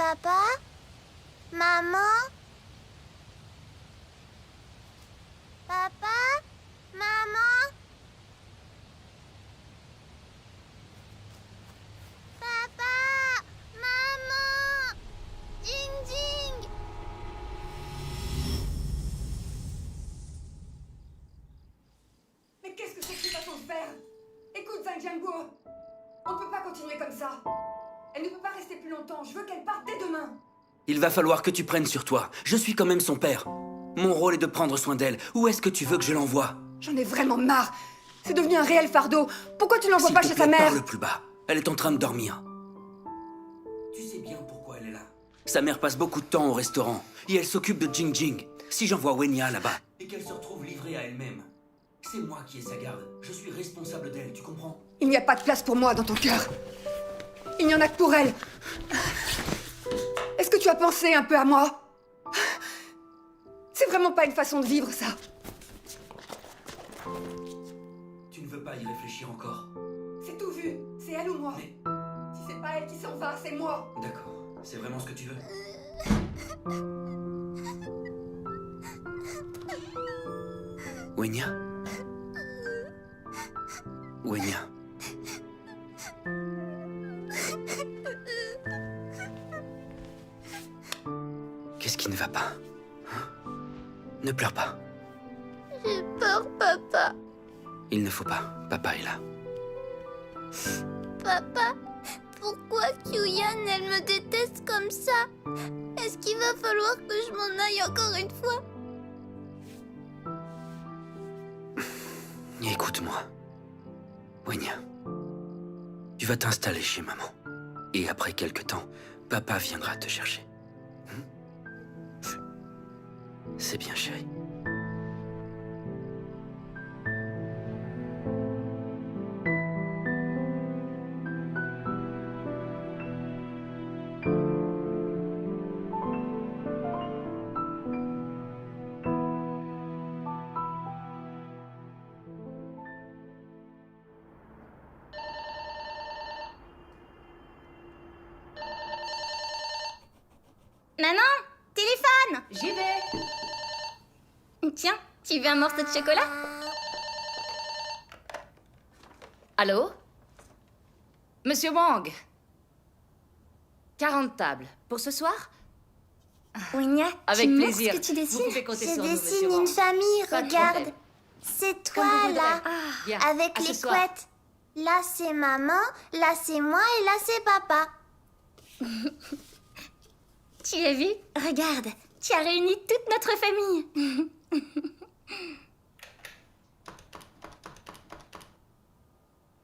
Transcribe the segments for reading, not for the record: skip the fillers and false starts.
Papa? Maman? Papa? Maman? Papa? Maman? Ding ding! Mais qu'est-ce que c'est que cette façon de faire? Écoute, Zhang Jianguo, on ne peut pas continuer comme ça. Elle ne peut pas rester plus longtemps, je veux qu'elle parte dès demain. Il va falloir que tu prennes sur toi. Je suis quand même son père. Mon rôle est de prendre soin d'elle. Où est-ce que tu veux que je l'envoie? J'en ai vraiment marre. C'est devenu un réel fardeau. Pourquoi tu l'envoies pas chez sa mère? Parle plus bas. Elle est en train de dormir. Tu sais bien pourquoi elle est là. Sa mère passe beaucoup de temps au restaurant. Et elle s'occupe de Jing Jing. Si j'envoie Wenya là-bas, et qu'elle se retrouve livrée à elle-même, c'est moi qui ai sa garde. Je suis responsable d'elle, tu comprends? Il n'y a pas de place pour moi dans ton cœur. Il n'y en a que pour elle. Est-ce que tu as pensé un peu à moi? C'est vraiment pas une façon de vivre, ça. Tu ne veux pas y réfléchir encore? C'est tout vu. C'est elle ou moi. Mais... Si c'est pas elle qui s'en va, c'est moi. D'accord. C'est vraiment ce que tu veux? Wenya? Wenya? Qu'est-ce qui ne va pas? Hein? Ne pleure pas. J'ai peur, papa. Il ne faut pas. Papa est là. Papa, pourquoi Kyuyan, elle me déteste comme ça? Est-ce qu'il va falloir que je m'en aille encore une fois? Écoute-moi. Wenya, tu vas t'installer chez maman. Et après quelque temps, papa viendra te chercher. C'est bien, chérie. Maman, téléphone! J'y vais. Tiens, tu veux un morceau de chocolat? Allô? Monsieur Wang. 40 tables. Pour ce soir? Wenya, Avec tu plaisir. montres ce que tu Vous dessines? pouvez compter Je sur nous, dessine monsieur une Wang. famille, Pas de regarde. problème. C'est Comme vous toi, voudrez. là. Bien, Avec à ce les soir. couettes. Là, c'est maman, là, c'est moi et là, c'est papa. Tu as vu? Regarde, tu as réuni toute notre famille.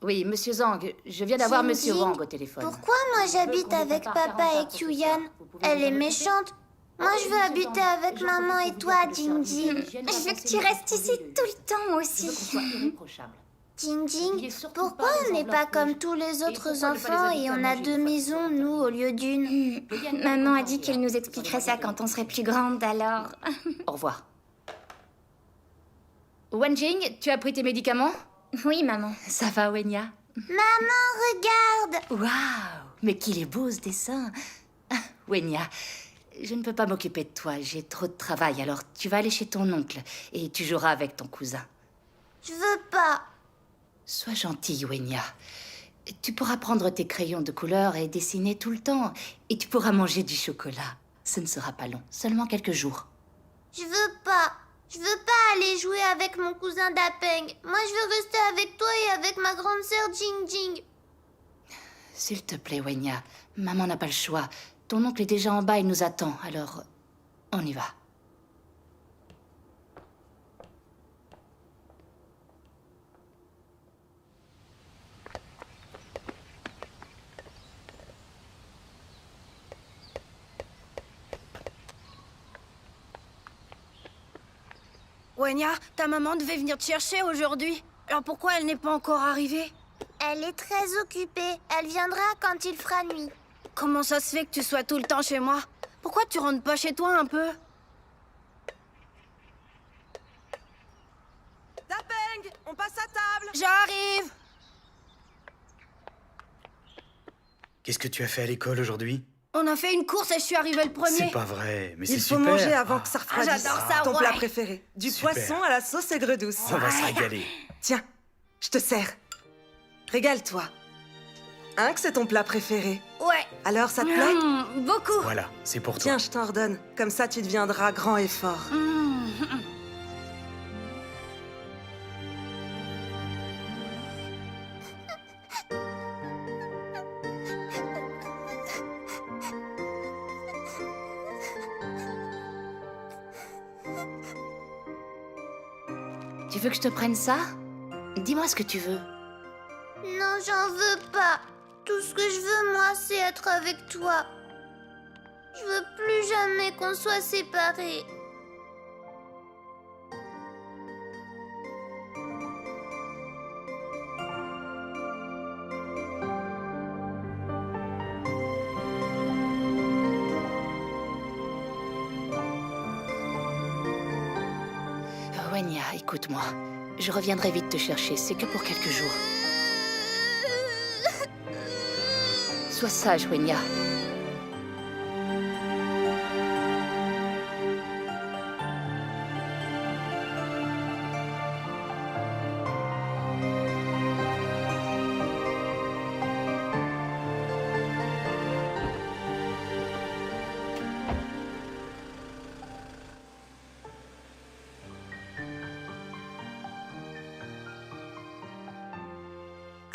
Oui, monsieur Zhang, je viens d'avoir Jing monsieur Jing, Wang au téléphone. Pourquoi moi j'habite avec papa et Kyuyan? Elle est méchante. Moi, je veux habiter avec maman et toi, Jing Jing. Je veux que tu restes ici tout le temps, moi Je veux qu'on aussi. soit irréprochable. Jing Il est Jing, surtout pourquoi pas on des n'est pas enveloppes comme rouges. tous les Et autres pourquoi ne pas les enfants inviter et à on a manger 2 une fois maisons, de nous, au lieu d'une? Maman a dit qu'elle nous expliquerait ça quand on serait plus grande, alors. Au revoir. Wenjing, tu as pris tes médicaments? Oui, maman. Ça va, Wenya? Maman, regarde! Waouh! Mais qu'il est beau ce dessin! Ah, Wenya, je ne peux pas m'occuper de toi, j'ai trop de travail, alors tu vas aller chez ton oncle et tu joueras avec ton cousin. Je veux pas. Sois gentille, Wenya. Tu pourras prendre tes crayons de couleur et dessiner tout le temps. Et tu pourras manger du chocolat. Ce ne sera pas long, seulement quelques jours. Je veux pas. Je veux pas aller jouer avec mon cousin Dapeng. Moi, je veux rester avec toi et avec ma grande sœur Jing Jing. S'il te plaît, Wenya, maman n'a pas le choix. Ton oncle est déjà en bas, il nous attend, alors on y va. Wenya, ta maman devait venir te chercher aujourd'hui. Alors pourquoi elle n'est pas encore arrivée? Elle est très occupée. Elle viendra quand il fera nuit. Comment ça se fait que tu sois tout le temps chez moi? Pourquoi tu rentres pas chez toi un peu? Dapeng, on passe à table. J'arrive! Qu'est-ce que tu as fait à l'école aujourd'hui? On a fait une course et je suis arrivée le premier. C'est pas vrai, mais c'est Il faut super. manger avant que ça refroidisse. j'adore ça, Ton ouais. plat préféré. Du Super. poisson à la sauce aigre douce. On va se régaler. Tiens, je te sers. Régale-toi. Hein, que c'est ton plat préféré? Ouais. Alors, ça te plaît? Beaucoup. Voilà, c'est pour toi. Tiens, je t'en redonne. Comme ça, tu deviendras grand et fort. Tu veux que je te prenne ça? Dis-moi ce que tu veux. Non, j'en veux pas. Tout ce que je veux, moi, c'est être avec toi. Je veux plus jamais qu'on soit séparés. Wenya, écoute-moi. Je reviendrai vite te chercher, c'est que pour quelques jours. Sois sage, Wenya.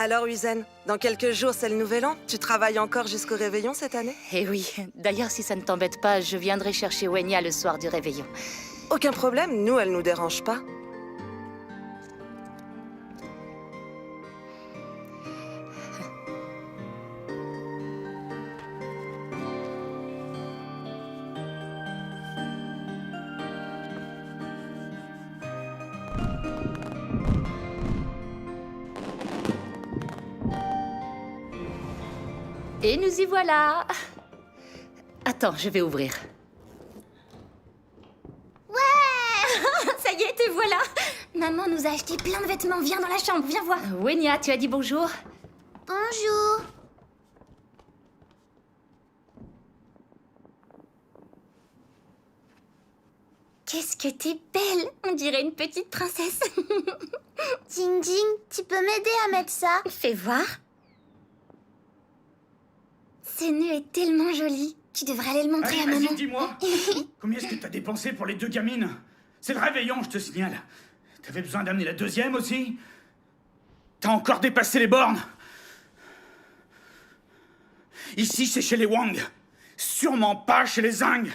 Alors, Uzen, dans quelques jours, c'est le nouvel an. Tu travailles encore jusqu'au réveillon cette année? Eh oui, d'ailleurs, si ça ne t'embête pas, je viendrai chercher Wenya le soir du réveillon. Aucun problème, nous, elle nous dérange pas. Et nous y voilà. Attends, je vais ouvrir. Ça y est, te voilà. Maman nous a acheté plein de vêtements. Viens dans la chambre, viens voir. Wenya, tu as dit bonjour? Bonjour. Qu'est-ce que t'es belle. On dirait une petite princesse. Jing Jing, tu peux m'aider à mettre ça? Fais voir. Ce nœud est tellement joli. Tu devrais aller le montrer Allez, à maman. vas-y, dis-moi. Combien est-ce que t'as dépensé pour les 2 gamines? C'est le réveillon, je te signale. T'avais besoin d'amener la 2e aussi? T'as encore dépassé les bornes? Ici, c'est chez les Wang. Sûrement pas chez les Zhang.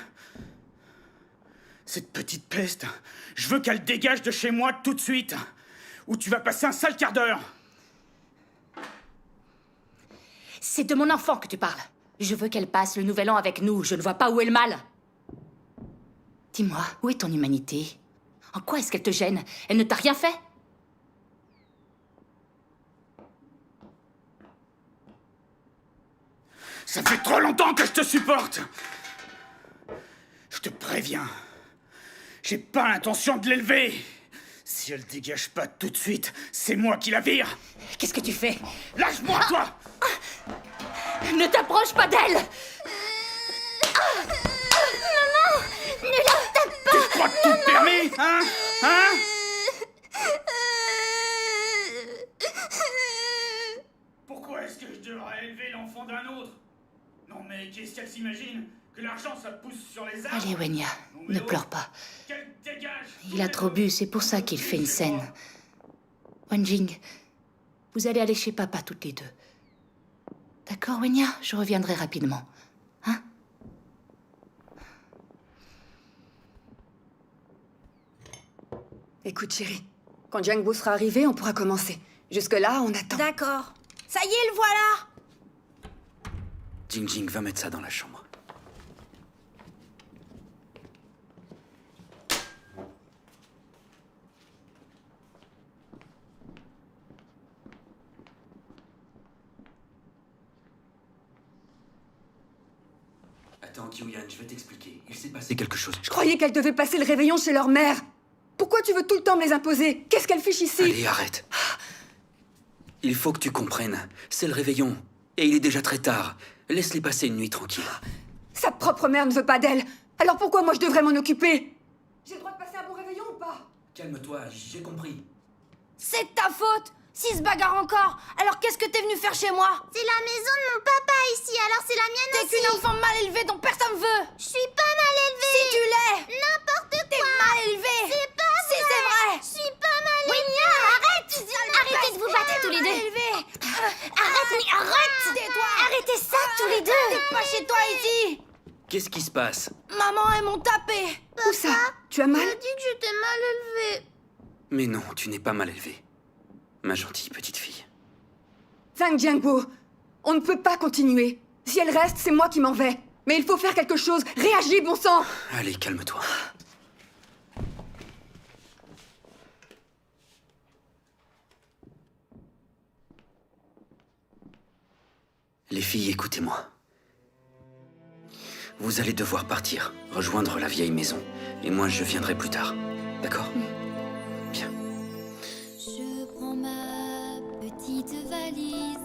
Cette petite peste, je veux qu'elle dégage de chez moi tout de suite. Ou tu vas passer un sale quart d'heure. C'est de mon enfant que tu parles. Je veux qu'elle passe le nouvel an avec nous. Je ne vois pas où est le mal. Dis-moi, où est ton humanité? En quoi est-ce qu'elle te gêne? Elle ne t'a rien fait? Ça fait trop longtemps que je te supporte. Je te préviens. J'ai pas l'intention de l'élever. Si elle dégage pas tout de suite, c'est moi qui la vire. Qu'est-ce que tu fais? Lâche-moi, toi! Ne t'approche pas d'elle! Ne la tape pas. Tu crois que tout te permet, hein? Hein? Pourquoi est-ce que je devrais élever l'enfant d'un autre? Non mais qu'est-ce qu'elle s'imagine? Que l'argent ça pousse sur les arbres? Allez, Wenya, Non, mais ne oh, pleure pas. qu'elle dégage! Il a trop bu, c'est pour ça qu'il fait une scène. Wenjing, vous allez aller chez papa toutes les deux. D'accord, Wenya? Je reviendrai rapidement. Hein? Écoute, chérie, quand Jiangbo sera arrivé, on pourra commencer. Jusque-là, on attend. D'accord. Ça y est, le voilà. Jing Jing, va mettre ça dans la chambre. Attends, Kyuyan, je vais t'expliquer. Il s'est passé quelque chose. Je croyais qu'elle devait passer le réveillon chez leur mère. Pourquoi tu veux tout le temps me les imposer? Qu'est-ce qu'elle fiche ici? Allez, arrête. Il faut que tu comprennes. C'est le réveillon. Et il est déjà très tard. Laisse-les passer une nuit tranquille. Sa propre mère ne veut pas d'elle. Alors pourquoi moi je devrais m'en occuper? J'ai le droit de passer un bon réveillon ou pas? Calme-toi, j'ai compris. C'est de ta faute! S'ils se bagarrent encore, alors qu'est-ce que t'es venu faire chez moi? C'est la maison de mon papa ici, alors c'est la mienne T'es aussi. qu'une enfant mal élevée dont personne veut! Je suis pas mal élevée. Si tu l'es! N'importe T'es quoi. mal élevée! C'est pas vrai. Si c'est vrai! Je suis pas mal élevée. Arrêtez de vous battre tous les deux. Arrête, mais arrête. Tais-toi! Arrêtez ça tous les deux. T'es pas chez toi ici! Qu'est-ce qui se passe? Maman, elles m'ont tapé! Où ça? Tu as mal? Je dis que j'étais mal élevée. Mais non, tu n'es pas mal élevée. Ma gentille petite fille. Zhang Jiangguo, on ne peut pas continuer. Si elle reste, c'est moi qui m'en vais. Mais il faut faire quelque chose. Réagis, bon sang. Allez, calme-toi. Les filles, écoutez-moi. Vous allez devoir partir, rejoindre la vieille maison. Et moi, je viendrai plus tard. D'accord? Bien. Je prends ma petite valise,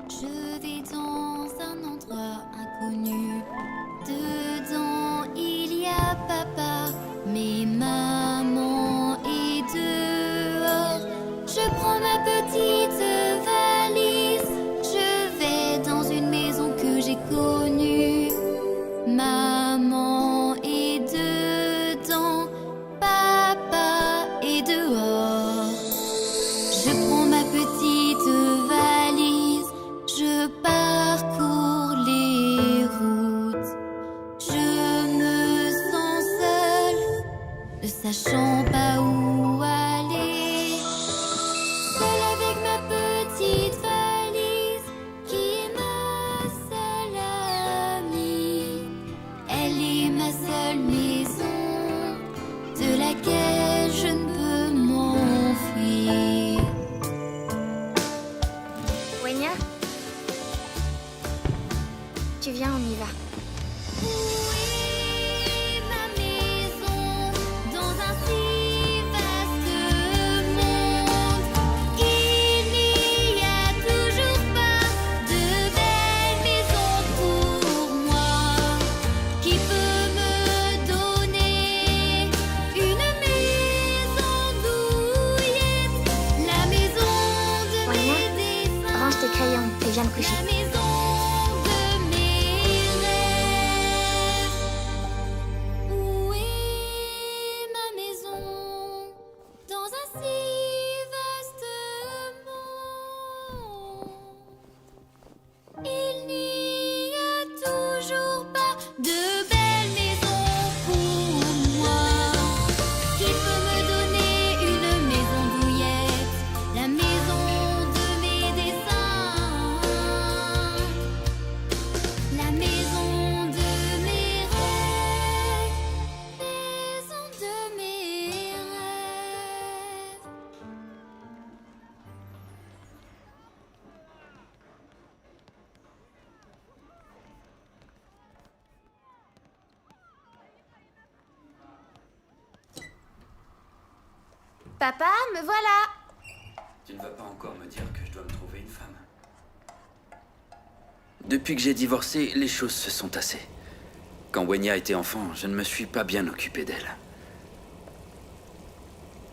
je vais dans un endroit inconnu. Dedans il y a papa, mais maman est dehors. Je prends ma petite valise, je vais dans une maison que j'ai connue. Maman est dedans, papa est dehors. Je prends ma petite valise, je parcours les routes. Je me sens seule, ne sachant pas où aller. Seule avec ma petite valise, qui est ma seule amie. Elle est ma seule maison, de laquelle je ne peux m'enfuir. Wenya, tu viens, on y va. Où est ma maison dans un si vaste monde? Il n'y a toujours pas de belle maison pour moi. Qui peut me donner une maison douillette? La maison de Wenya, mes dessins. range tes crayons et viens me La coucher. maison de mes rêves. Où est ma maison dans un si vaste monde? Il n'y a toujours pas de belle maison pour moi. Qui peut me donner une maison douillette? La maison de mes dessins. La maison de mes rêves. Maison de mes rêves. Papa, me voilà. Tu ne vas pas encore me dire que je dois me trouver une femme. Depuis que j'ai divorcé, les choses se sont tassées. Quand Wenya était enfant, je ne me suis pas bien occupé d'elle.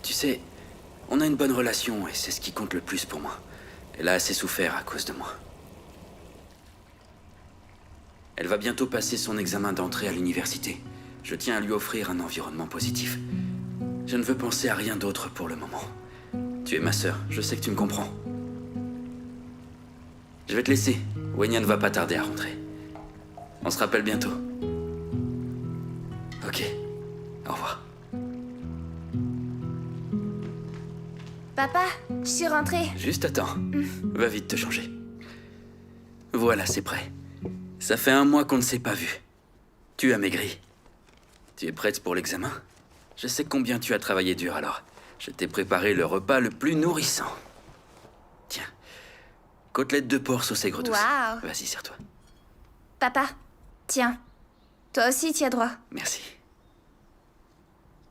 Tu sais, on a une bonne relation et c'est ce qui compte le plus pour moi. Elle a assez souffert à cause de moi. Elle va bientôt passer son examen d'entrée à l'université. Je tiens à lui offrir un environnement positif. Je ne veux penser à rien d'autre pour le moment. Tu es ma sœur, je sais que tu me comprends. Je vais te laisser. Wenya ne va pas tarder à rentrer. On se rappelle bientôt. Ok. Au revoir. Papa, je suis rentrée. Juste attends. Va vite te changer. Voilà, c'est prêt. Ça fait 1 mois qu'on ne s'est pas vu. Tu as maigri. Tu es prête pour l'examen? Je sais combien tu as travaillé dur alors. Je t'ai préparé le repas le plus nourrissant. Tiens. Côtelette de porc saucée gros douce. Waouh. Vas-y, serre-toi. Papa, tiens. Toi aussi, tu as droit. Merci.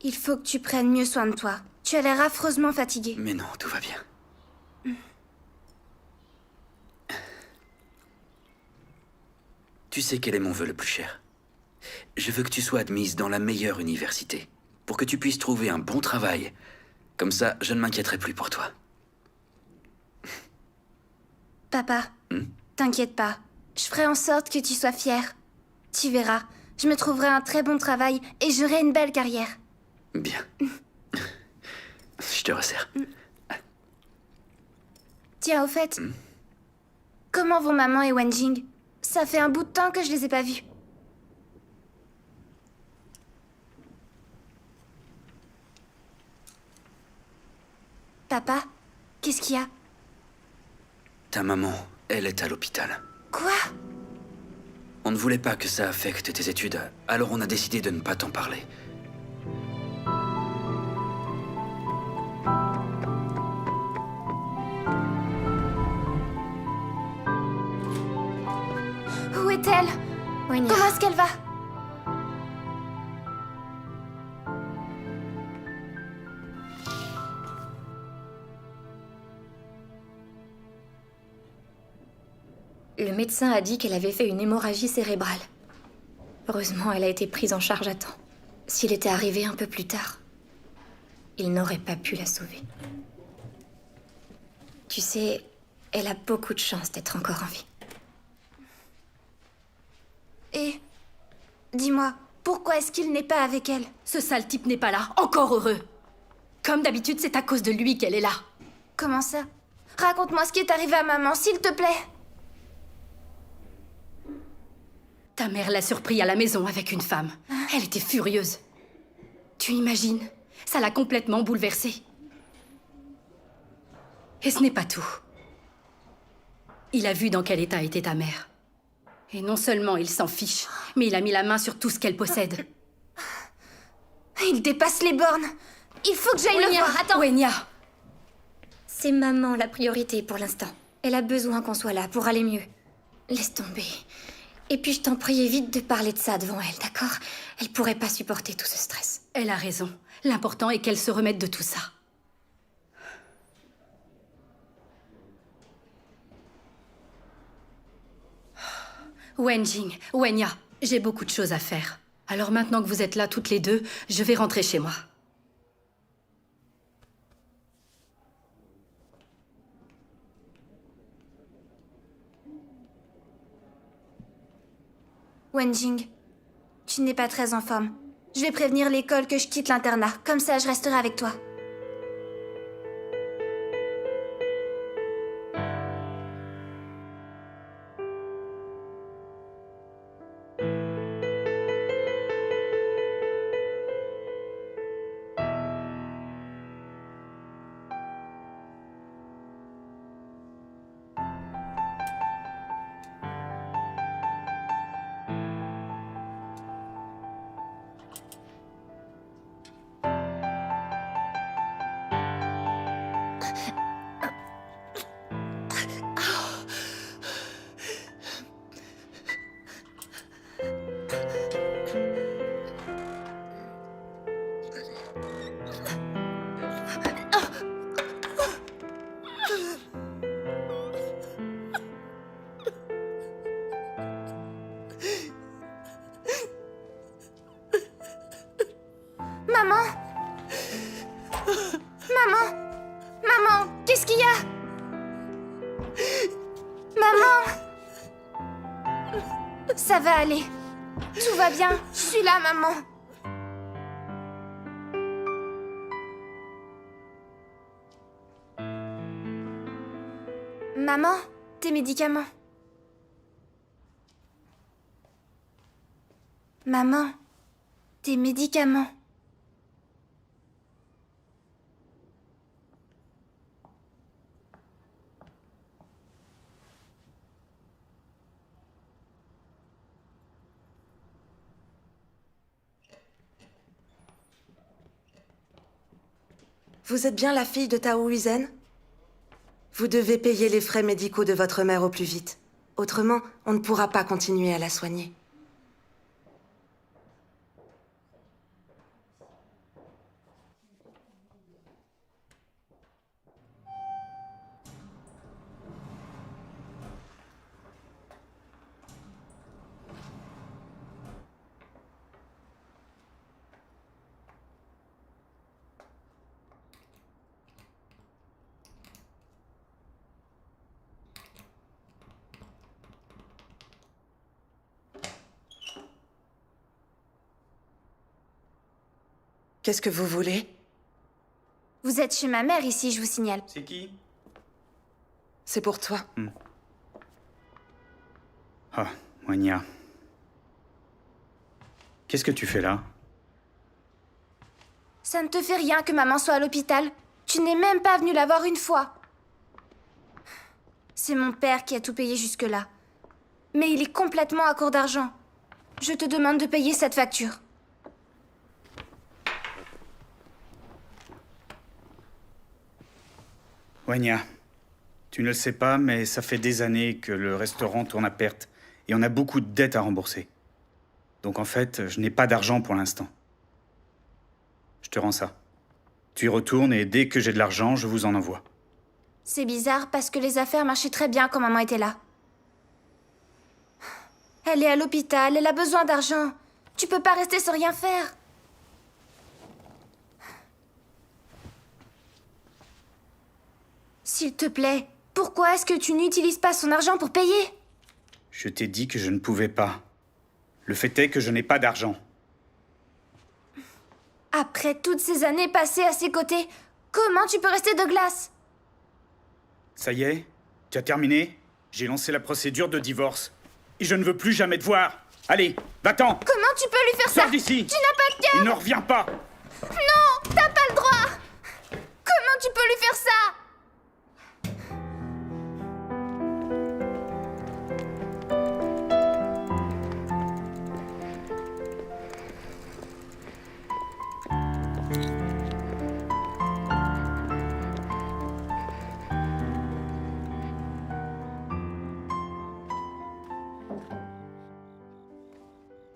Il faut que tu prennes mieux soin de toi. Tu as l'air affreusement fatigué. Mais non, tout va bien. Tu sais quel est mon vœu le plus cher? Je veux que tu sois admise dans la meilleure université, pour que tu puisses trouver un bon travail. Comme ça, je ne m'inquiéterai plus pour toi. Papa, t'inquiète pas. Je ferai en sorte que tu sois fier. Tu verras, je me trouverai un très bon travail et j'aurai une belle carrière. Bien. Je te resserre. Tiens, au fait, comment vont maman et Wenjing? Ça fait un bout de temps que je les ai pas vus. Papa, qu'est-ce qu'il y a? Ta maman, elle est à l'hôpital. Quoi? On ne voulait pas que ça affecte tes études, alors on a décidé de ne pas t'en parler. Où est-elle? Wenya. Comment est-ce qu'elle va? Le médecin a dit qu'elle avait fait une hémorragie cérébrale. Heureusement, elle a été prise en charge à temps. S'il était arrivé un peu plus tard, il n'aurait pas pu la sauver. Tu sais, elle a beaucoup de chance d'être encore en vie. Et dis-moi, pourquoi est-ce qu'il n'est pas avec elle? Ce sale type n'est pas là, encore heureux. Comme d'habitude, c'est à cause de lui qu'elle est là. Comment ça? Raconte-moi ce qui est arrivé à maman, s'il te plaît. Ta mère l'a surpris à la maison avec une femme. Elle était furieuse. Tu imagines? Ça l'a complètement bouleversée. Et ce n'est pas tout. Il a vu dans quel état était ta mère. Et non seulement il s'en fiche, mais il a mis la main sur tout ce qu'elle possède. Il dépasse les bornes. Il faut que j'aille le voir. Attends. Wenya, C'est maman la priorité pour l'instant. Elle a besoin qu'on soit là pour aller mieux. Laisse tomber. Et puis je t'en prie, évite de parler de ça devant elle, d'accord? Elle pourrait pas supporter tout ce stress. elle a raison. L'important est qu'elle se remette de tout ça. Wenjing, Wenya, j'ai beaucoup de choses à faire. Alors maintenant que vous êtes là toutes les deux, je vais rentrer chez moi. Wenjing, tu n'es pas très en forme. Je vais prévenir l'école que je quitte l'internat. Comme ça, je resterai avec toi. Maman! Maman! Maman! Qu'est-ce qu'il y a? Maman! Ça va aller. Tout va bien. Je suis là, maman. Maman, tes médicaments. Maman, tes médicaments. Vous êtes bien la fille de Tao Huizen? Vous devez payer les frais médicaux de votre mère au plus vite. Autrement, on ne pourra pas continuer à la soigner. Qu'est-ce que vous voulez? Vous êtes chez ma mère ici, je vous signale. C'est qui? C'est pour toi. Ah, Wenya. Qu'est-ce que tu fais là? Ça ne te fait rien que maman soit à l'hôpital. Tu n'es même pas venu la voir une fois. C'est mon père qui a tout payé jusque-là. Mais il est complètement à court d'argent. Je te demande de payer cette facture. Wenya, tu ne le sais pas, mais ça fait des années que le restaurant tourne à perte et on a beaucoup de dettes à rembourser. Donc en fait, je n'ai pas d'argent pour l'instant. Je te rends ça. Tu y retournes et dès que j'ai de l'argent, je vous en envoie. C'est bizarre parce que les affaires marchaient très bien quand maman était là. Elle est à l'hôpital, elle a besoin d'argent. Tu peux pas rester sans rien faire. S'il te plaît, pourquoi est-ce que tu n'utilises pas son argent pour payer? Je t'ai dit que je ne pouvais pas. Le fait est que je n'ai pas d'argent. Après toutes ces années passées à ses côtés, comment tu peux rester de glace? Ça y est? Tu as terminé? J'ai lancé la procédure de divorce. Et je ne veux plus jamais te voir. Allez, va-t'en! Comment tu peux lui faire ça? Sors d'ici! Tu n'as pas de cœur! Il ne revient pas! Non, t'as pas le droit! Comment tu peux lui faire ça?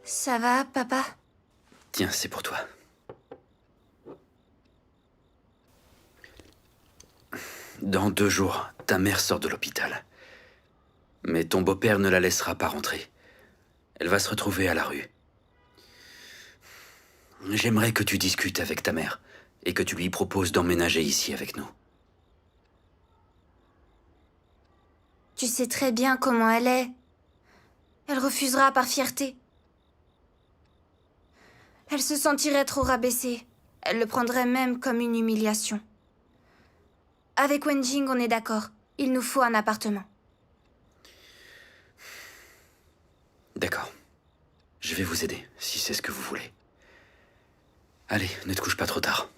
Ça va, papa? Tiens, c'est pour toi. Dans 2 jours, ta mère sort de l'hôpital. Mais ton beau-père ne la laissera pas rentrer. Elle va se retrouver à la rue. J'aimerais que tu discutes avec ta mère et que tu lui proposes d'emménager ici avec nous. Tu sais très bien comment elle est. Elle refusera par fierté. Elle se sentirait trop rabaissée. Elle le prendrait même comme une humiliation. Avec Wenjing, on est d'accord. Il nous faut un appartement. D'accord. Je vais vous aider, si c'est ce que vous voulez. Allez, ne te couche pas trop tard.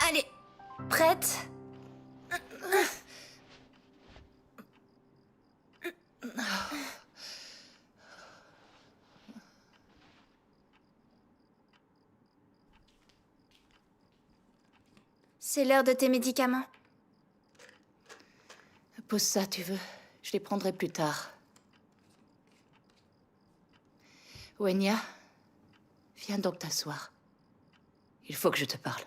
Allez, prête? C'est l'heure de tes médicaments. Pose ça, tu veux. Je les prendrai plus tard. Wenya, viens donc t'asseoir. Il faut que je te parle.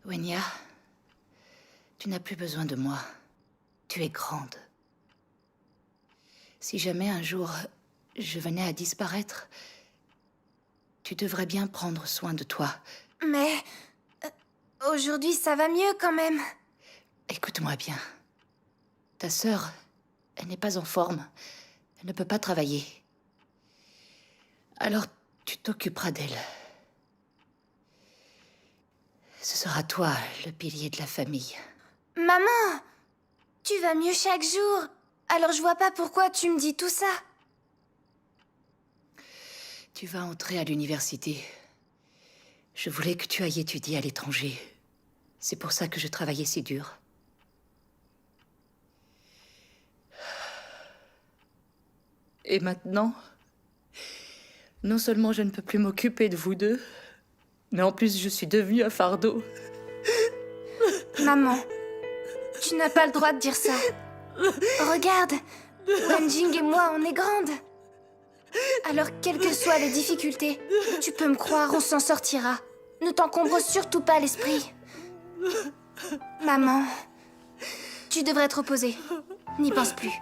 Wenya, tu n'as plus besoin de moi. Tu es grande. Si jamais un jour je venais à disparaître, tu devrais bien prendre soin de toi. Mais... aujourd'hui, ça va mieux quand même. Écoute-moi bien. Ta sœur, elle n'est pas en forme. Elle ne peut pas travailler. Alors, tu t'occuperas d'elle. Ce sera toi, le pilier de la famille. Maman! Tu vas mieux chaque jour. Alors je vois pas pourquoi tu me dis tout ça. Tu vas entrer à l'université. Je voulais que tu ailles étudier à l'étranger. C'est pour ça que je travaillais si dur. Et maintenant, non seulement je ne peux plus m'occuper de vous deux, mais en plus je suis devenue un fardeau. Maman, tu n'as pas le droit de dire ça. Regarde, Wenjing et moi, on est grandes. Alors, quelles que soient les difficultés, tu peux me croire, on s'en sortira. Ne t'encombre surtout pas l'esprit. Maman, tu devrais te reposer. N'y pense plus.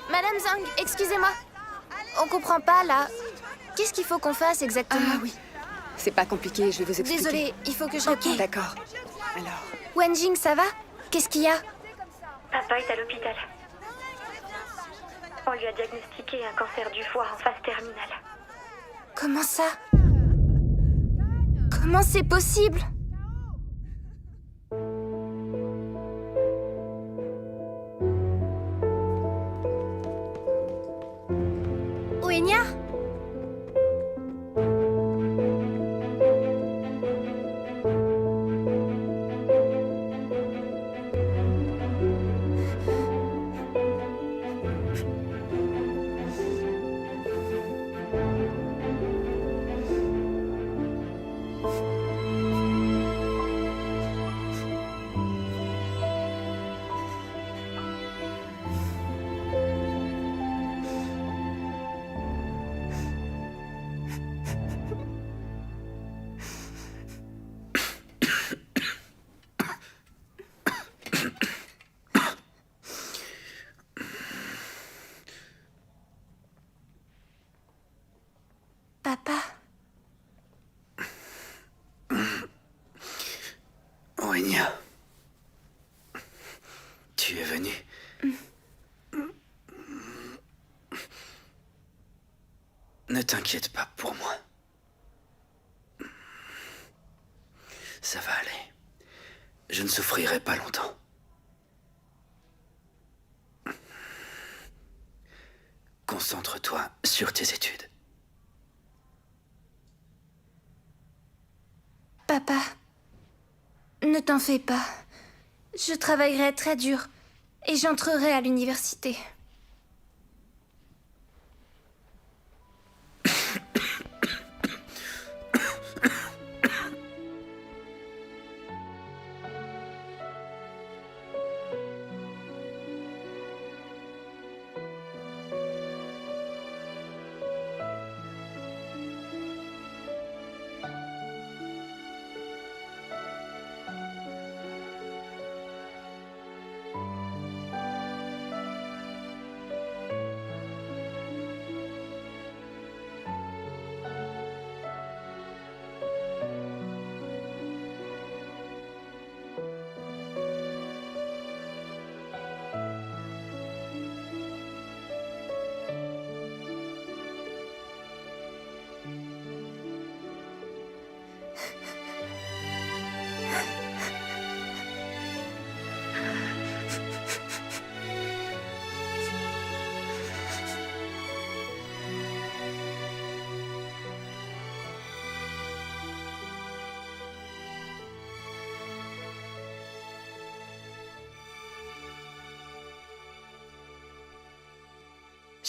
Madame Zhang, excusez-moi. On comprend pas, là. Qu'est-ce qu'il faut qu'on fasse exactement? Ah oui. C'est pas compliqué, je vais vous expliquer. Désolée, il faut que je réponde. D'accord. Alors... Wenjing, ça va? Qu'est-ce qu'il y a? Papa est à l'hôpital. On lui a diagnostiqué un cancer du foie en phase terminale. Comment ça? Comment c'est possible? Oenya? Papa? Oenya. Tu es venu. Ne t'inquiète pas pour moi. Ça va aller. Je ne souffrirai pas longtemps. Concentre-toi sur tes études. Papa, ne t'en fais pas. Je travaillerai très dur et j'entrerai à l'université.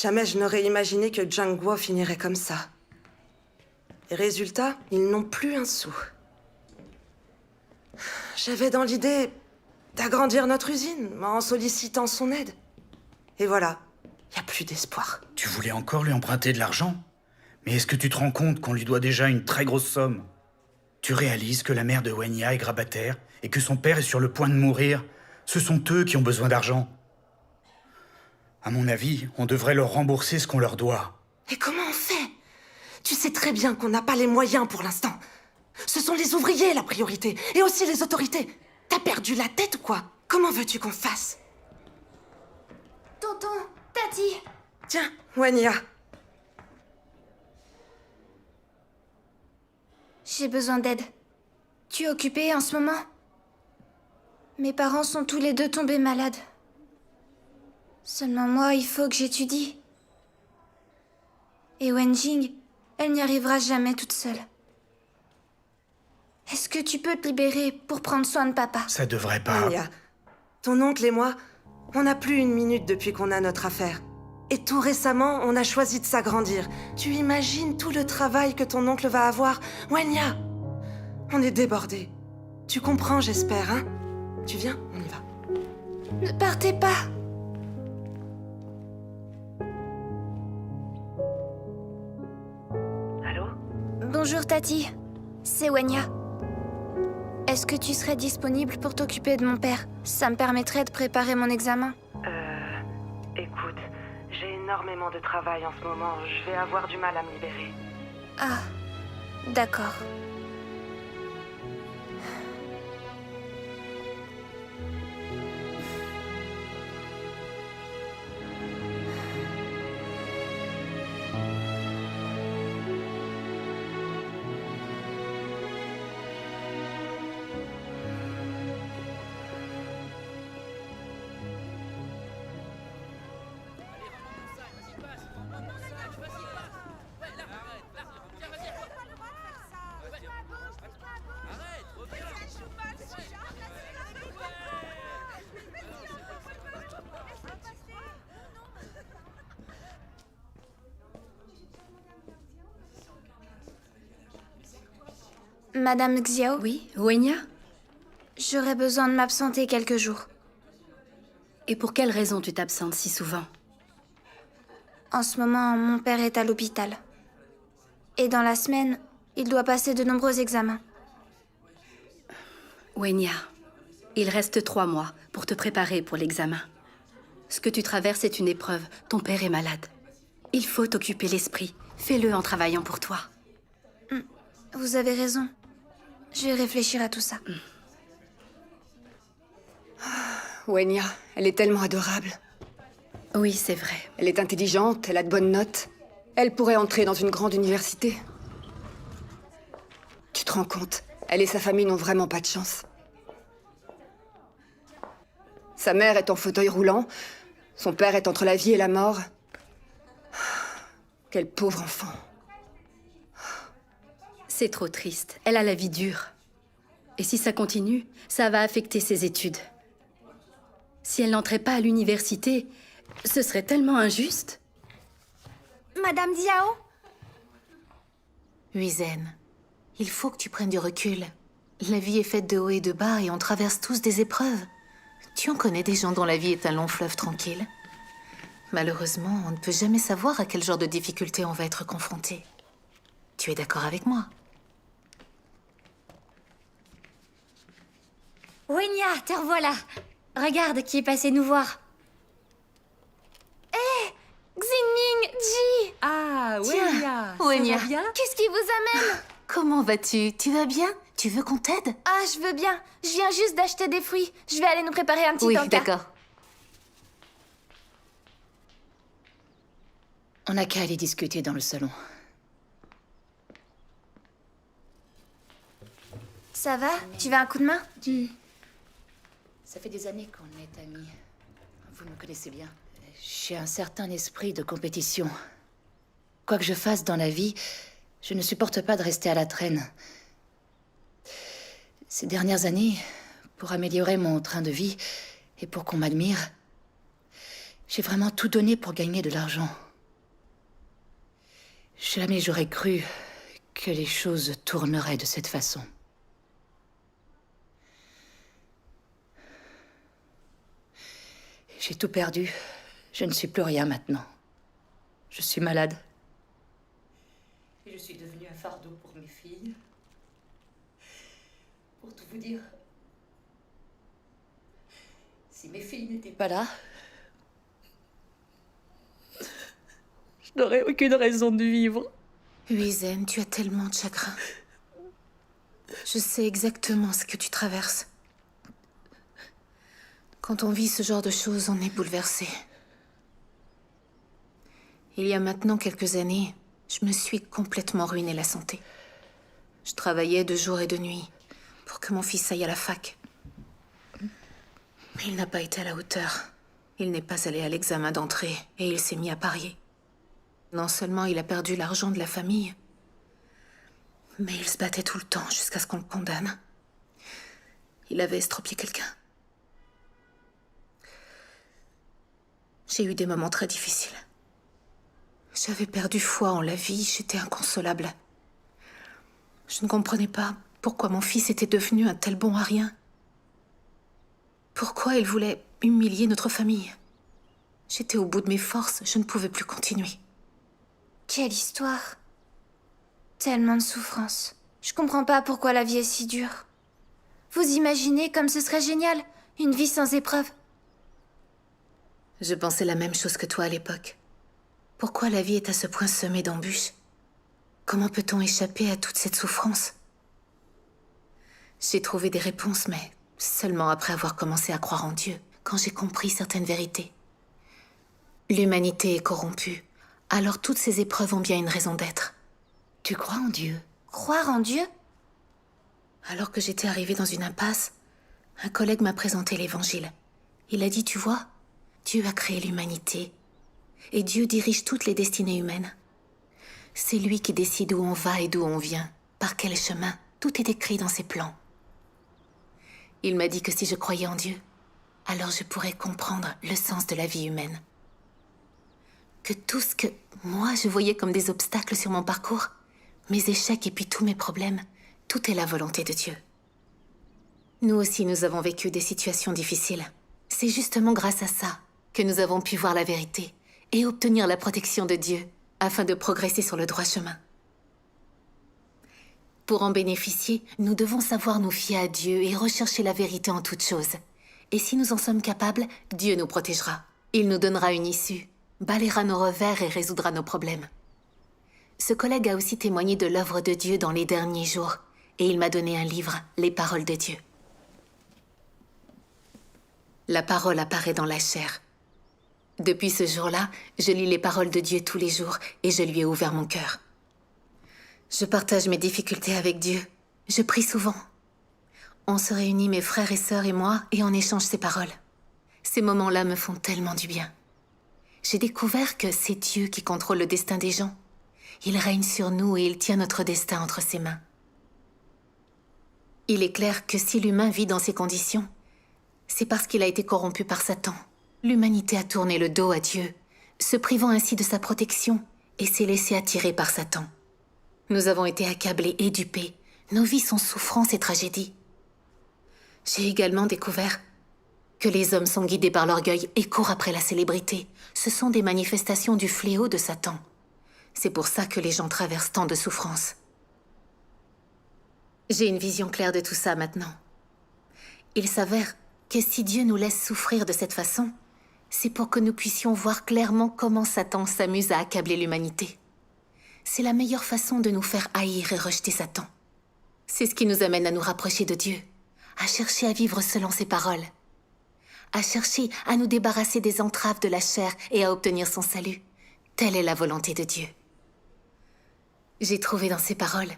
Jamais je n'aurais imaginé que Jianguo finirait comme ça. Et résultat, ils n'ont plus un sou. J'avais dans l'idée d'agrandir notre usine en sollicitant son aide. Et voilà, il n'y a plus d'espoir. Tu voulais encore lui emprunter de l'argent? Mais est-ce que tu te rends compte qu'on lui doit déjà une très grosse somme? Tu réalises que la mère de Wenya est grabataire et que son père est sur le point de mourir? Ce sont eux qui ont besoin d'argent. À mon avis, on devrait leur rembourser ce qu'on leur doit. Et comment on fait? Tu sais très bien qu'on n'a pas les moyens pour l'instant. Ce sont les ouvriers la priorité, et aussi les autorités. T'as perdu la tête ou quoi? Comment veux-tu qu'on fasse? Tonton, Tati. Tiens, Wenya. J'ai besoin d'aide. Tu es occupée en ce moment? Mes parents sont tous les deux tombés malades. Seulement moi, il faut que j'étudie. Et Wenjing, elle n'y arrivera jamais toute seule. Est-ce que tu peux te libérer pour prendre soin de papa? Ça devrait pas... Wenya, ton oncle et moi, on n'a plus une minute depuis qu'on a notre affaire. Et tout récemment, on a choisi de s'agrandir. Tu imagines tout le travail que ton oncle va avoir? Wenya, on est débordés. Tu comprends, j'espère, hein? Tu viens? On y va. Ne partez pas. Allô? Bonjour Tati, c'est Wenya. Est-ce que tu serais disponible pour t'occuper de mon père? Ça me permettrait de préparer mon examen. Écoute, j'ai énormément de travail en ce moment. Je vais avoir du mal à me libérer. Ah, d'accord. Madame Xiao, Oui, Wenya? j'aurais besoin de m'absenter quelques jours. Et pour quelle raison tu t'absentes si souvent? En ce moment, mon père est à l'hôpital. Et dans la semaine, il doit passer de nombreux examens. Wenya, il reste 3 mois pour te préparer pour l'examen. Ce que tu traverses est une épreuve. Ton père est malade. Il faut t'occuper l'esprit. Fais-le en travaillant pour toi. Vous avez raison. Je vais réfléchir à tout ça. Wenya, elle est tellement adorable. Oui, c'est vrai. Elle est intelligente, elle a de bonnes notes. Elle pourrait entrer dans une grande université. Tu te rends compte? Elle et sa famille n'ont vraiment pas de chance. Sa mère est en fauteuil roulant. Son père est entre la vie et la mort. Quel pauvre enfant. C'est trop triste. Elle a la vie dure. Et si ça continue, ça va affecter ses études. Si elle n'entrait pas à l'université, ce serait tellement injuste. Madame Xiao? Huizen, il faut que tu prennes du recul. La vie est faite de hauts et de bas et on traverse tous des épreuves. Tu en connais des gens dont la vie est un long fleuve tranquille. Malheureusement, on ne peut jamais savoir à quel genre de difficultés on va être confronté. Tu es d'accord avec moi? Wenya, te revoilà. Regarde qui est passé nous voir. Hé, Xinming, Ji. Ah, Wenya. Wenya, Qu'est-ce qui vous amène? comment vas-tu? Tu vas bien? Tu veux qu'on t'aide? Ah, je veux bien. Je viens juste d'acheter des fruits. Je vais aller nous préparer un petit Oui, encas. d'accord. On n'a qu'à aller discuter dans le salon. Ça va? Tu veux un coup de main? Ça fait des années qu'on est amis. Vous me connaissez bien. J'ai un certain esprit de compétition. Quoi que je fasse dans la vie, je ne supporte pas de rester à la traîne. Ces dernières années, pour améliorer mon train de vie et pour qu'on m'admire, j'ai vraiment tout donné pour gagner de l'argent. Jamais j'aurais cru que les choses tourneraient de cette façon. J'ai tout perdu. Je ne suis plus rien maintenant. Je suis malade. Et je suis devenue un fardeau pour mes filles. Pour tout vous dire, si mes filles n'étaient pas là, je n'aurais aucune raison de vivre. Huizen, tu as tellement de chagrin. Je sais exactement ce que tu traverses. Quand on vit ce genre de choses, on est bouleversé. Il y a maintenant quelques années, je me suis complètement ruiné la santé. Je travaillais de jour et de nuit pour que mon fils aille à la fac. Mais il n'a pas été à la hauteur. Il n'est pas allé à l'examen d'entrée et il s'est mis à parier. Non seulement il a perdu l'argent de la famille, mais il se battait tout le temps jusqu'à ce qu'on le condamne. Il avait estropié quelqu'un. J'ai eu des moments très difficiles. J'avais perdu foi en la vie, j'étais inconsolable. Je ne comprenais pas pourquoi mon fils était devenu un tel bon à rien. Pourquoi il voulait humilier notre famille. J'étais au bout de mes forces, je ne pouvais plus continuer. Quelle histoire. Tellement de souffrance. Je comprends pas pourquoi la vie est si dure. Vous imaginez comme ce serait génial, une vie sans épreuves. Je pensais la même chose que toi à l'époque. Pourquoi la vie est à ce point semée d'embûches? Comment peut-on échapper à toute cette souffrance? J'ai trouvé des réponses, mais seulement après avoir commencé à croire en Dieu, quand j'ai compris certaines vérités. L'humanité est corrompue, alors toutes ces épreuves ont bien une raison d'être. Tu crois en Dieu? Croire en Dieu? Alors que j'étais arrivée dans une impasse, un collègue m'a présenté l'Évangile. Il a dit, tu vois, Dieu a créé l'humanité, et Dieu dirige toutes les destinées humaines. C'est lui qui décide où on va et d'où on vient, par quel chemin. Tout est écrit dans ses plans. Il m'a dit que si je croyais en Dieu, alors je pourrais comprendre le sens de la vie humaine. Que tout ce que moi je voyais comme des obstacles sur mon parcours, mes échecs et puis tous mes problèmes, tout est la volonté de Dieu. Nous aussi, nous avons vécu des situations difficiles. C'est justement grâce à ça que nous avons pu voir la vérité et obtenir la protection de Dieu afin de progresser sur le droit chemin. Pour en bénéficier, nous devons savoir nous fier à Dieu et rechercher la vérité en toutes choses. Et si nous en sommes capables, Dieu nous protégera. Il nous donnera une issue, balayera nos revers et résoudra nos problèmes. Ce collègue a aussi témoigné de l'œuvre de Dieu dans les derniers jours, et il m'a donné un livre, Les Paroles de Dieu. La parole apparaît dans la chair. Depuis ce jour-là, je lis les paroles de Dieu tous les jours, et je lui ai ouvert mon cœur. Je partage mes difficultés avec Dieu. Je prie souvent. On se réunit, mes frères et sœurs et moi, et on échange ces paroles. Ces moments-là me font tellement du bien. J'ai découvert que c'est Dieu qui contrôle le destin des gens. Il règne sur nous et il tient notre destin entre ses mains. Il est clair que si l'humain vit dans ces conditions, c'est parce qu'il a été corrompu par Satan. L'humanité a tourné le dos à Dieu, se privant ainsi de sa protection et s'est laissé attirer par Satan. Nous avons été accablés et dupés. Nos vies sont souffrances et tragédies. J'ai également découvert que les hommes sont guidés par l'orgueil et courent après la célébrité. Ce sont des manifestations du fléau de Satan. C'est pour ça que les gens traversent tant de souffrances. J'ai une vision claire de tout ça maintenant. Il s'avère que si Dieu nous laisse souffrir de cette façon, c'est pour que nous puissions voir clairement comment Satan s'amuse à accabler l'humanité. C'est la meilleure façon de nous faire haïr et rejeter Satan. C'est ce qui nous amène à nous rapprocher de Dieu, à chercher à vivre selon ses paroles, à chercher à nous débarrasser des entraves de la chair et à obtenir son salut. Telle est la volonté de Dieu. J'ai trouvé dans ces paroles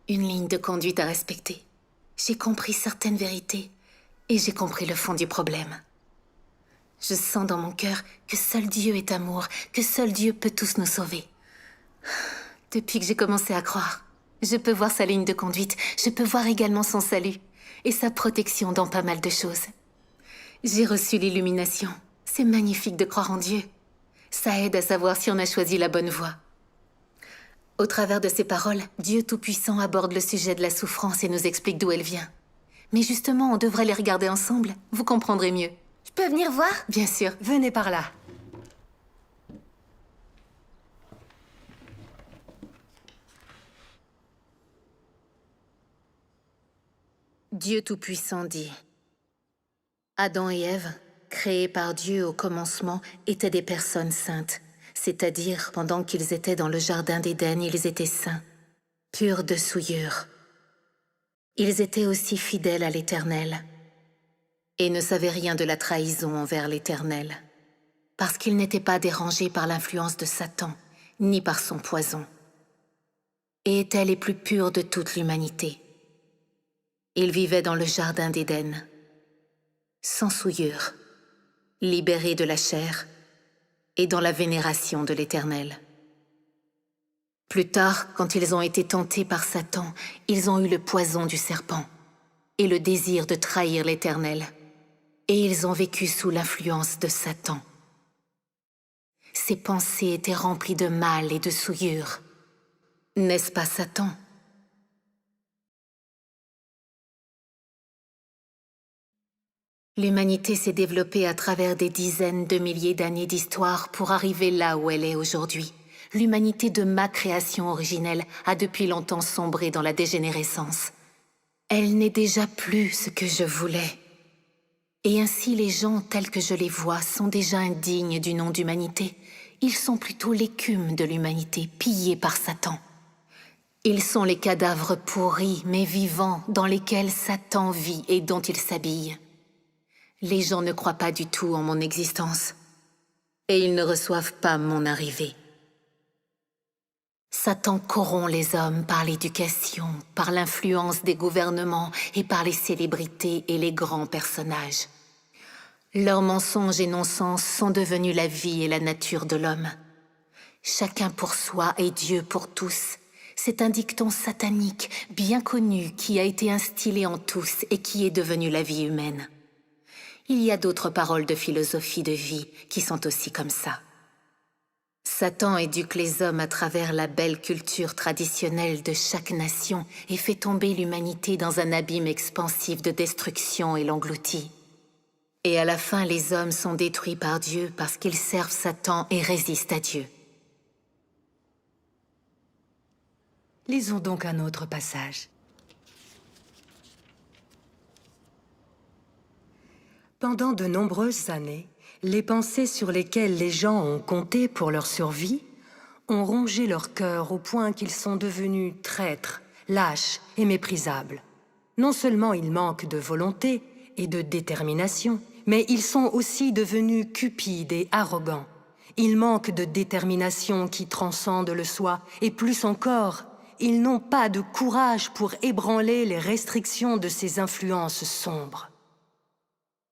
une ligne de conduite à respecter. J'ai compris certaines vérités et j'ai compris le fond du problème. Je sens dans mon cœur que seul Dieu est amour, que seul Dieu peut tous nous sauver. Depuis que j'ai commencé à croire, je peux voir sa ligne de conduite, je peux voir également son salut et sa protection dans pas mal de choses. J'ai reçu l'illumination. C'est magnifique de croire en Dieu. Ça aide à savoir si on a choisi la bonne voie. Au travers de ces paroles, Dieu Tout-Puissant aborde le sujet de la souffrance et nous explique d'où elle vient. Mais justement, on devrait les regarder ensemble. Vous comprendrez mieux. Je peux venir voir? Bien sûr. Venez par là. Dieu Tout-Puissant dit: Adam et Ève, créés par Dieu au commencement, étaient des personnes saintes, c'est-à-dire pendant qu'ils étaient dans le jardin d'Éden, ils étaient saints, purs de souillure. Ils étaient aussi fidèles à l'Éternel et ne savaient rien de la trahison envers l'Éternel, parce qu'ils n'étaient pas dérangés par l'influence de Satan, ni par son poison, et étaient les plus purs de toute l'humanité. Ils vivaient dans le jardin d'Éden, sans souillure, libérés de la chair et dans la vénération de l'Éternel. Plus tard, quand ils ont été tentés par Satan, ils ont eu le poison du serpent et le désir de trahir l'Éternel, et ils ont vécu sous l'influence de Satan. Ces pensées étaient remplies de mal et de souillure. N'est-ce pas Satan ? L'humanité s'est développée à travers des dizaines de milliers d'années d'histoire pour arriver là où elle est aujourd'hui. L'humanité de ma création originelle a depuis longtemps sombré dans la dégénérescence. Elle n'est déjà plus ce que je voulais. Et ainsi les gens tels que je les vois sont déjà indignes du nom d'humanité. Ils sont plutôt l'écume de l'humanité, pillée par Satan. Ils sont les cadavres pourris mais vivants dans lesquels Satan vit et dont il s'habille. Les gens ne croient pas du tout en mon existence, et ils ne reçoivent pas mon arrivée. Satan corrompt les hommes par l'éducation, par l'influence des gouvernements et par les célébrités et les grands personnages. Leurs mensonges et non-sens sont devenus la vie et la nature de l'homme. Chacun pour soi et Dieu pour tous. C'est un dicton satanique bien connu qui a été instillé en tous et qui est devenu la vie humaine. Il y a d'autres paroles de philosophie de vie qui sont aussi comme ça. Satan éduque les hommes à travers la belle culture traditionnelle de chaque nation et fait tomber l'humanité dans un abîme expansif de destruction et l'engloutit. Et à la fin, les hommes sont détruits par Dieu parce qu'ils servent Satan et résistent à Dieu. Lisons donc un autre passage. Pendant de nombreuses années, les pensées sur lesquelles les gens ont compté pour leur survie ont rongé leur cœur au point qu'ils sont devenus traîtres, lâches et méprisables. Non seulement ils manquent de volonté et de détermination, mais ils sont aussi devenus cupides et arrogants. Ils manquent de détermination qui transcende le soi, et plus encore, ils n'ont pas de courage pour ébranler les restrictions de ces influences sombres.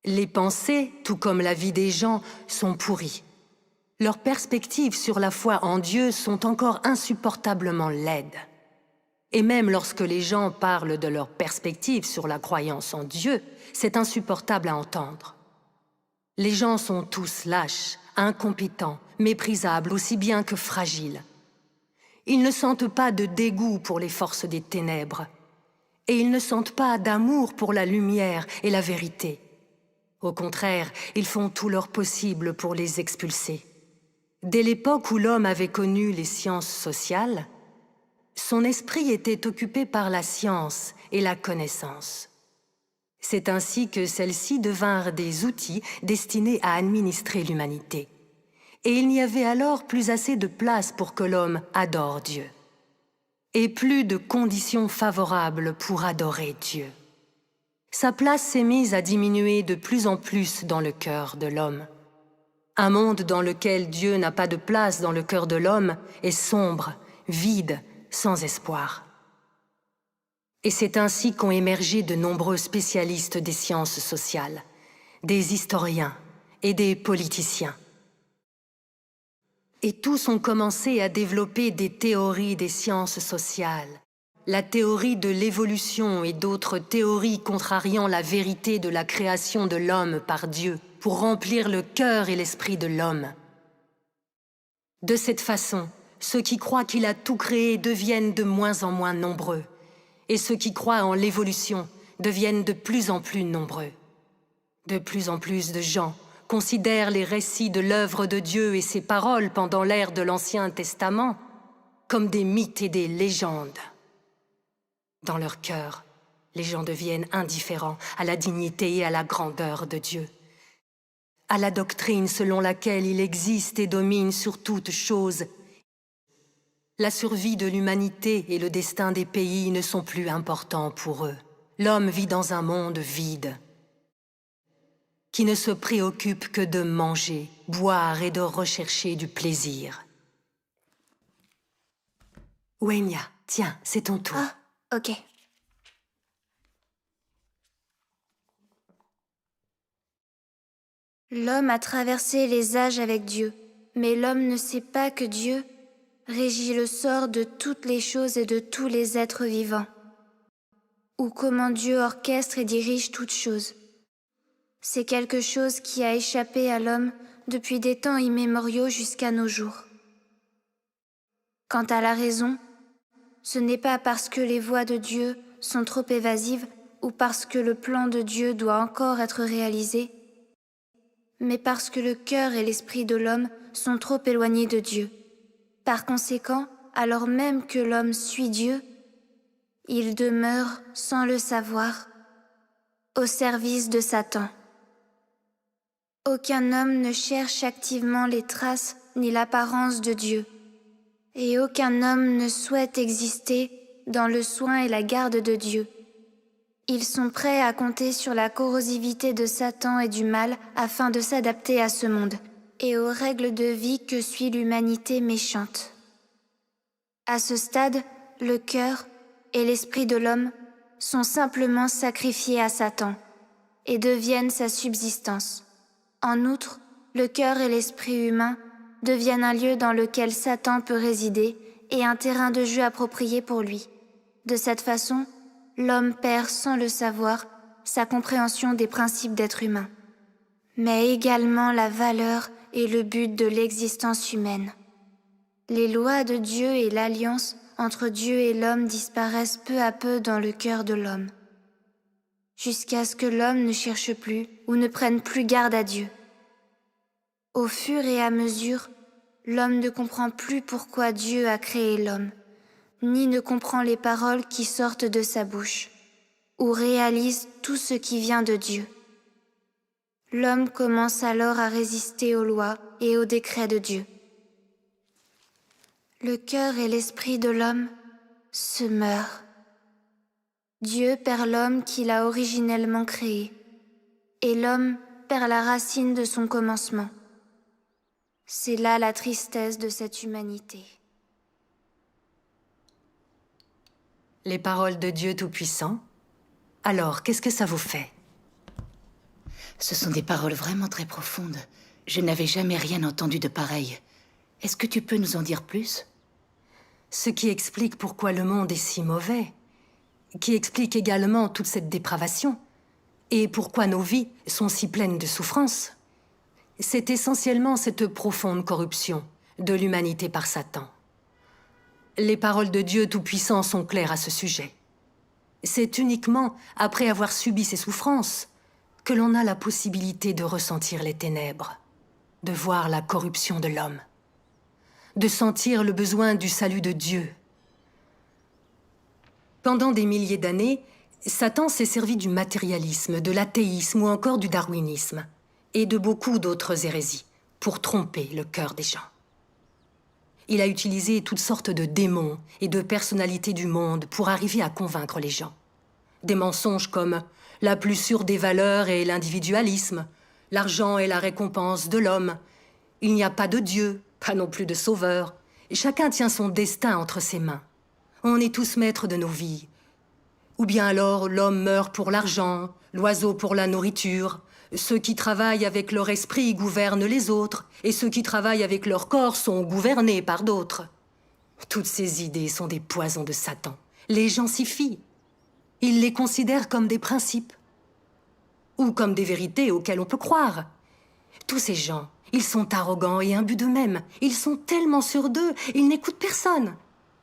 Les pensées, tout comme la vie des gens, sont pourries. Leurs perspectives sur la foi en Dieu sont encore insupportablement laides. Et même lorsque les gens parlent de leurs perspectives sur la croyance en Dieu, c'est insupportable à entendre. Les gens sont tous lâches, incompétents, méprisables aussi bien que fragiles. Ils ne sentent pas de dégoût pour les forces des ténèbres, et ils ne sentent pas d'amour pour la lumière et la vérité. Au contraire, ils font tout leur possible pour les expulser. Dès l'époque où l'homme avait connu les sciences sociales, son esprit était occupé par la science et la connaissance. C'est ainsi que celles-ci devinrent des outils destinés à administrer l'humanité. Et il n'y avait alors plus assez de place pour que l'homme adore Dieu. Et plus de conditions favorables pour adorer Dieu. Sa place s'est mise à diminuer de plus en plus dans le cœur de l'homme. Un monde dans lequel Dieu n'a pas de place dans le cœur de l'homme est sombre, vide, sans espoir. Et c'est ainsi qu'ont émergé de nombreux spécialistes des sciences sociales, des historiens et des politiciens. Et tous ont commencé à développer des théories des sciences sociales, la théorie de l'évolution et d'autres théories contrariant la vérité de la création de l'homme par Dieu pour remplir le cœur et l'esprit de l'homme. De cette façon, ceux qui croient qu'il a tout créé deviennent de moins en moins nombreux. Et ceux qui croient en l'évolution deviennent de plus en plus nombreux. De plus en plus de gens considèrent les récits de l'œuvre de Dieu et ses paroles pendant l'ère de l'Ancien Testament comme des mythes et des légendes. Dans leur cœur, les gens deviennent indifférents à la dignité et à la grandeur de Dieu, à la doctrine selon laquelle il existe et domine sur toute chose. La survie de l'humanité et le destin des pays ne sont plus importants pour eux. L'homme vit dans un monde vide, qui ne se préoccupe que de manger, boire et de rechercher du plaisir. Wenya, tiens, c'est ton tour. Ah, ok. L'homme a traversé les âges avec Dieu, mais l'homme ne sait pas que Dieu régit le sort de toutes les choses et de tous les êtres vivants, ou comment Dieu orchestre et dirige toutes choses. C'est quelque chose qui a échappé à l'homme depuis des temps immémoriaux jusqu'à nos jours. Quant à la raison, ce n'est pas parce que les voies de Dieu sont trop évasives ou parce que le plan de Dieu doit encore être réalisé, mais parce que le cœur et l'esprit de l'homme sont trop éloignés de Dieu. Par conséquent, alors même que l'homme suit Dieu, il demeure, sans le savoir, au service de Satan. Aucun homme ne cherche activement les traces ni l'apparence de Dieu, et aucun homme ne souhaite exister dans le soin et la garde de Dieu. Ils sont prêts à compter sur la corrosivité de Satan et du mal afin de s'adapter à ce monde et aux règles de vie que suit l'humanité méchante. À ce stade, le cœur et l'esprit de l'homme sont simplement sacrifiés à Satan et deviennent sa subsistance. En outre, le cœur et l'esprit humain deviennent un lieu dans lequel Satan peut résider et un terrain de jeu approprié pour lui. De cette façon, l'homme perd sans le savoir sa compréhension des principes d'être humain, mais également la valeur et le but de l'existence humaine. Les lois de Dieu et l'alliance entre Dieu et l'homme disparaissent peu à peu dans le cœur de l'homme, jusqu'à ce que l'homme ne cherche plus ou ne prenne plus garde à Dieu. Au fur et à mesure, l'homme ne comprend plus pourquoi Dieu a créé l'homme, ni ne comprend les paroles qui sortent de sa bouche, ou réalise tout ce qui vient de Dieu. L'homme commence alors à résister aux lois et aux décrets de Dieu. Le cœur et l'esprit de l'homme se meurent. Dieu perd l'homme qu'il a originellement créé, et l'homme perd la racine de son commencement. C'est là la tristesse de cette humanité. Les paroles de Dieu Tout-Puissant? Alors, qu'est-ce que ça vous fait? Ce sont des paroles vraiment très profondes. Je n'avais jamais rien entendu de pareil. Est-ce que tu peux nous en dire plus? Ce qui explique pourquoi le monde est si mauvais, qui explique également toute cette dépravation, et pourquoi nos vies sont si pleines de souffrances. C'est essentiellement cette profonde corruption de l'humanité par Satan. Les paroles de Dieu Tout-Puissant sont claires à ce sujet. C'est uniquement après avoir subi ces souffrances que l'on a la possibilité de ressentir les ténèbres, de voir la corruption de l'homme, de sentir le besoin du salut de Dieu. Pendant des milliers d'années, Satan s'est servi du matérialisme, de l'athéisme ou encore du darwinisme, et de beaucoup d'autres hérésies, pour tromper le cœur des gens. Il a utilisé toutes sortes de démons et de personnalités du monde pour arriver à convaincre les gens. Des mensonges comme la plus sûre des valeurs est l'individualisme, l'argent est la récompense de l'homme, il n'y a pas de Dieu, pas non plus de sauveur, et chacun tient son destin entre ses mains. On est tous maîtres de nos vies. Ou bien alors l'homme meurt pour l'argent, l'oiseau pour la nourriture. Ceux qui travaillent avec leur esprit gouvernent les autres, et ceux qui travaillent avec leur corps sont gouvernés par d'autres. Toutes ces idées sont des poisons de Satan. Les gens s'y fient. Ils les considèrent comme des principes, ou comme des vérités auxquelles on peut croire. Tous ces gens, Ils sont arrogants et imbus d'eux-mêmes. Ils sont tellement sûrs d'eux, ils n'écoutent personne.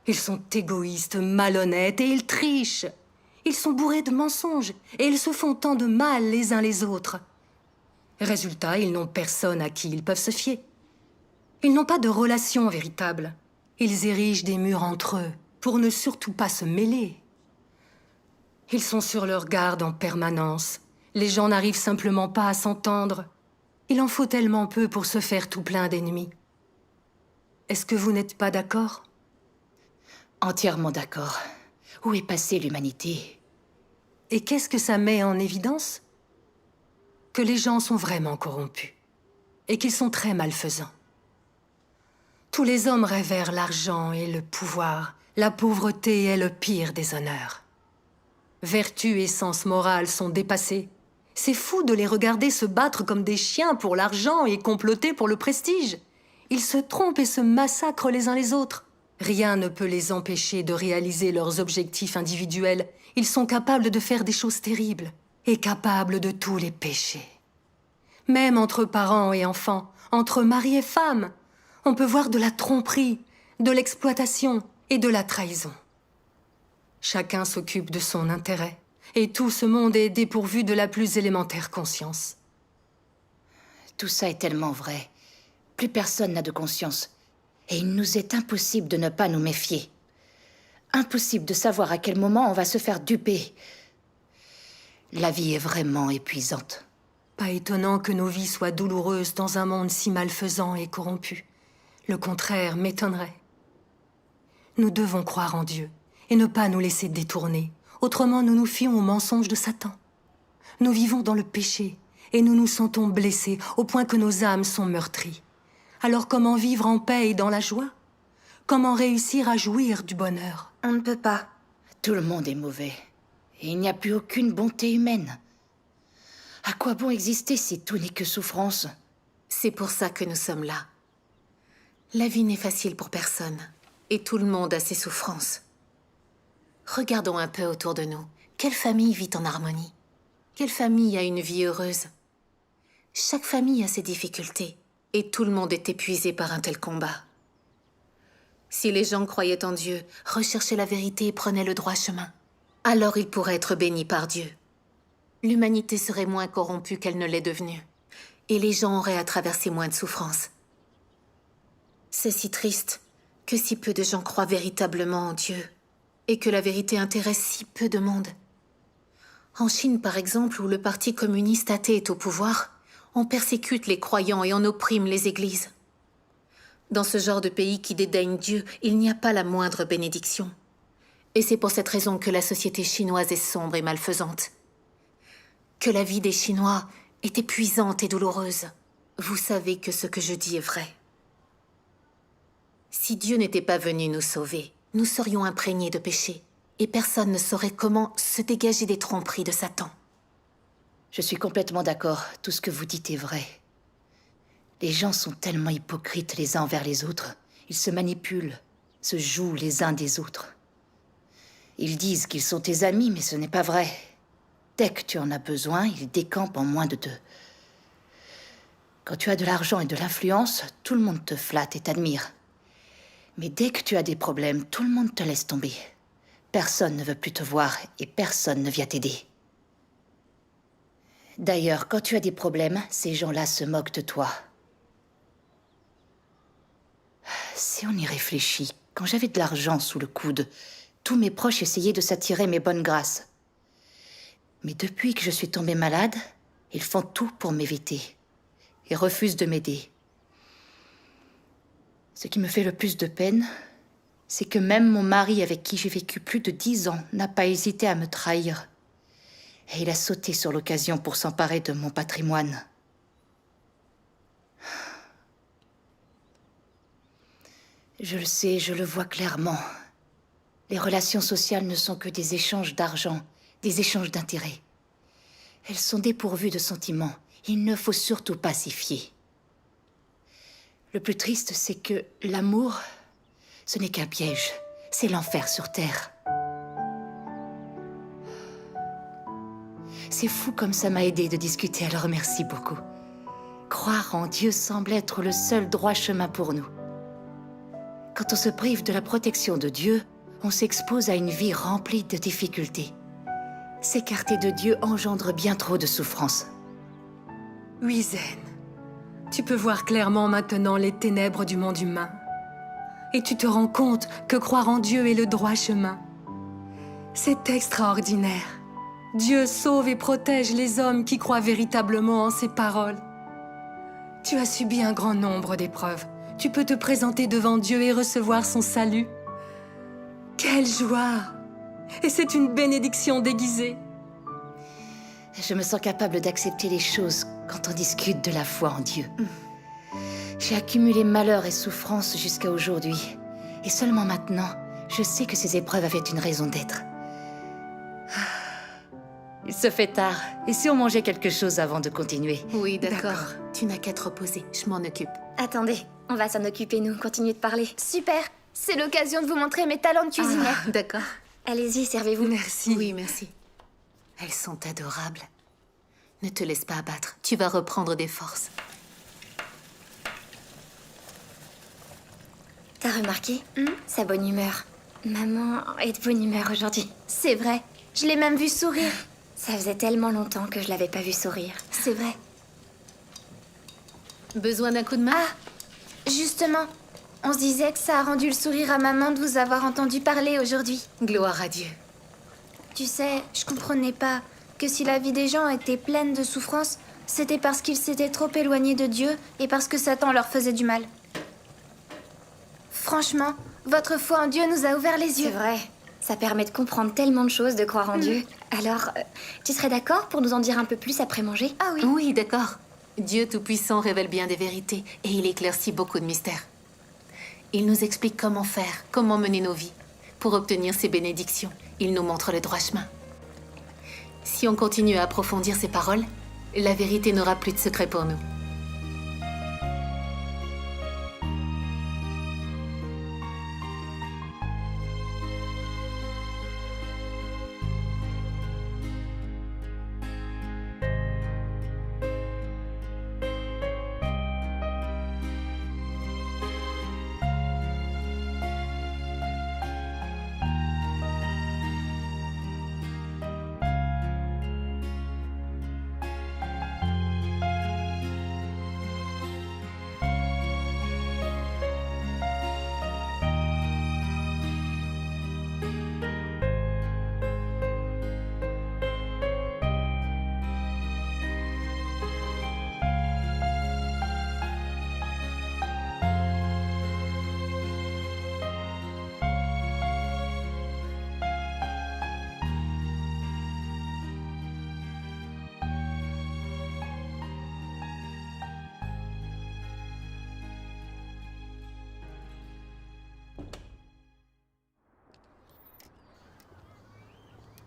Ils sont égoïstes, malhonnêtes et ils trichent. Ils sont bourrés de mensonges et ils se font tant de mal les uns les autres. Résultat, ils n'ont personne à qui ils peuvent se fier. Ils n'ont pas de relation véritable. Ils érigent des murs entre eux pour ne surtout pas se mêler. Ils sont sur leur garde en permanence. Les gens n'arrivent simplement pas à s'entendre. Il en faut tellement peu pour se faire tout plein d'ennemis. Est-ce que vous n'êtes pas d'accord ? Entièrement d'accord. Où est passée l'humanité? Et qu'est-ce que ça met en évidence ? Que les gens sont vraiment corrompus. Et qu'ils sont très malfaisants. Tous les hommes révèrent l'argent et le pouvoir. La pauvreté est le pire des honneurs. Vertu et sens moral sont dépassés. C'est fou de les regarder se battre comme des chiens pour l'argent et comploter pour le prestige. Ils se trompent et se massacrent les uns les autres. Rien ne peut les empêcher de réaliser leurs objectifs individuels. Ils sont capables de faire des choses terribles et capables de tous les péchés. Même entre parents et enfants, entre mari et femme, on peut voir de la tromperie, de l'exploitation et de la trahison. Chacun s'occupe de son intérêt, et tout ce monde est dépourvu de la plus élémentaire conscience. Tout ça est tellement vrai. Plus personne n'a de conscience. Et il nous est impossible de ne pas nous méfier. Impossible de savoir à quel moment on va se faire duper. La vie est vraiment épuisante. Pas étonnant que nos vies soient douloureuses dans un monde si malfaisant et corrompu. Le contraire m'étonnerait. Nous devons croire en Dieu et ne pas nous laisser détourner. Autrement, nous nous fions aux mensonges de Satan. Nous vivons dans le péché et nous nous sentons blessés au point que nos âmes sont meurtries. Alors comment vivre en paix et dans la joie? Comment réussir à jouir du bonheur? On ne peut pas. Tout le monde est mauvais. Et il n'y a plus aucune bonté humaine. À quoi bon exister si tout n'est que souffrance? C'est pour ça que nous sommes là. La vie n'est facile pour personne. Et tout le monde a ses souffrances. Regardons un peu autour de nous. Quelle famille vit en harmonie? Quelle famille a une vie heureuse? Chaque famille a ses difficultés. Et tout le monde est épuisé par un tel combat. Si les gens croyaient en Dieu, recherchaient la vérité et prenaient le droit chemin, alors ils pourraient être bénis par Dieu. L'humanité serait moins corrompue qu'elle ne l'est devenue. Et les gens auraient à traverser moins de souffrances. C'est si triste que si peu de gens croient véritablement en Dieu et que la vérité intéresse si peu de monde. En Chine, par exemple, où le parti communiste athée est au pouvoir, on persécute les croyants et on opprime les églises. Dans ce genre de pays qui dédaigne Dieu, il n'y a pas la moindre bénédiction. Et c'est pour cette raison que la société chinoise est sombre et malfaisante. Que la vie des Chinois est épuisante et douloureuse. Vous savez que ce que je dis est vrai. Si Dieu n'était pas venu nous sauver, nous serions imprégnés de péché. Et personne ne saurait comment se dégager des tromperies de Satan. Je suis complètement d'accord. Tout ce que vous dites est vrai. Les gens sont tellement hypocrites les uns envers les autres. Ils se manipulent, se jouent les uns des autres. Ils disent qu'ils sont tes amis, mais ce n'est pas vrai. Dès que tu en as besoin, ils décampent en moins de deux. Quand tu as de l'argent et de l'influence, tout le monde te flatte et t'admire. Mais dès que tu as des problèmes, tout le monde te laisse tomber. Personne ne veut plus te voir et personne ne vient t'aider. D'ailleurs, quand tu as des problèmes, ces gens-là se moquent de toi. Si on y réfléchit, quand j'avais de l'argent sous le coude, tous mes proches essayaient de s'attirer mes bonnes grâces. Mais depuis que je suis tombée malade, ils font tout pour m'éviter et refusent de m'aider. Ce qui me fait le plus de peine, c'est que même mon mari, avec qui j'ai vécu plus de 10 ans, n'a pas hésité à me trahir. Et il a sauté sur l'occasion pour s'emparer de mon patrimoine. Je le sais, je le vois clairement. Les relations sociales ne sont que des échanges d'argent, des échanges d'intérêts. Elles sont dépourvues de sentiments. Il ne faut surtout pas s'y fier. Le plus triste, c'est que l'amour, ce n'est qu'un piège. C'est l'enfer sur Terre. C'est fou comme ça m'a aidé de discuter, alors merci beaucoup. Croire en Dieu semble être le seul droit chemin pour nous. Quand on se prive de la protection de Dieu, on s'expose à une vie remplie de difficultés. S'écarter de Dieu engendre bien trop de souffrances. Oui, Zen. Tu peux voir clairement maintenant les ténèbres du monde humain. Et tu te rends compte que croire en Dieu est le droit chemin. C'est extraordinaire. Dieu sauve et protège les hommes qui croient véritablement en ses paroles. Tu as subi un grand nombre d'épreuves. Tu peux te présenter devant Dieu et recevoir son salut. Quelle joie! Et c'est une bénédiction déguisée. Je me sens capable d'accepter les choses quand on discute de la foi en Dieu. J'ai accumulé malheur et souffrance jusqu'à aujourd'hui. Et seulement maintenant, je sais que ces épreuves avaient une raison d'être. Il se fait tard. Et si on mangeait quelque chose avant de continuer? Oui, d'accord. Tu n'as qu'à te reposer, je m'en occupe. Attendez, on va s'en occuper, nous. Continuez de parler. Super. C'est l'occasion de vous montrer mes talents de cuisinière. Ah, d'accord. Allez-y, servez-vous. Merci. Oui, merci. Elles sont adorables. Ne te laisse pas abattre, tu vas reprendre des forces. T'as remarqué sa bonne humeur. Maman est de bonne humeur aujourd'hui. C'est vrai. Je l'ai même vu sourire. Ça faisait tellement longtemps que je l'avais pas vu sourire. C'est vrai. Besoin d'un coup de main? Justement, on se disait que ça a rendu le sourire à maman de vous avoir entendu parler aujourd'hui. Gloire à Dieu. Tu sais, je comprenais pas que si la vie des gens était pleine de souffrances, c'était parce qu'ils s'étaient trop éloignés de Dieu et parce que Satan leur faisait du mal. Franchement, votre foi en Dieu nous a ouvert les yeux. C'est vrai. Ça permet de comprendre tellement de choses, de croire en Dieu. Alors, tu serais d'accord pour nous en dire un peu plus après manger? Ah oui. Oui, d'accord. Dieu Tout-Puissant révèle bien des vérités et il éclaircit beaucoup de mystères. Il nous explique comment faire, comment mener nos vies. Pour obtenir ses bénédictions, il nous montre le droit chemin. Si on continue à approfondir ses paroles, la vérité n'aura plus de secret pour nous.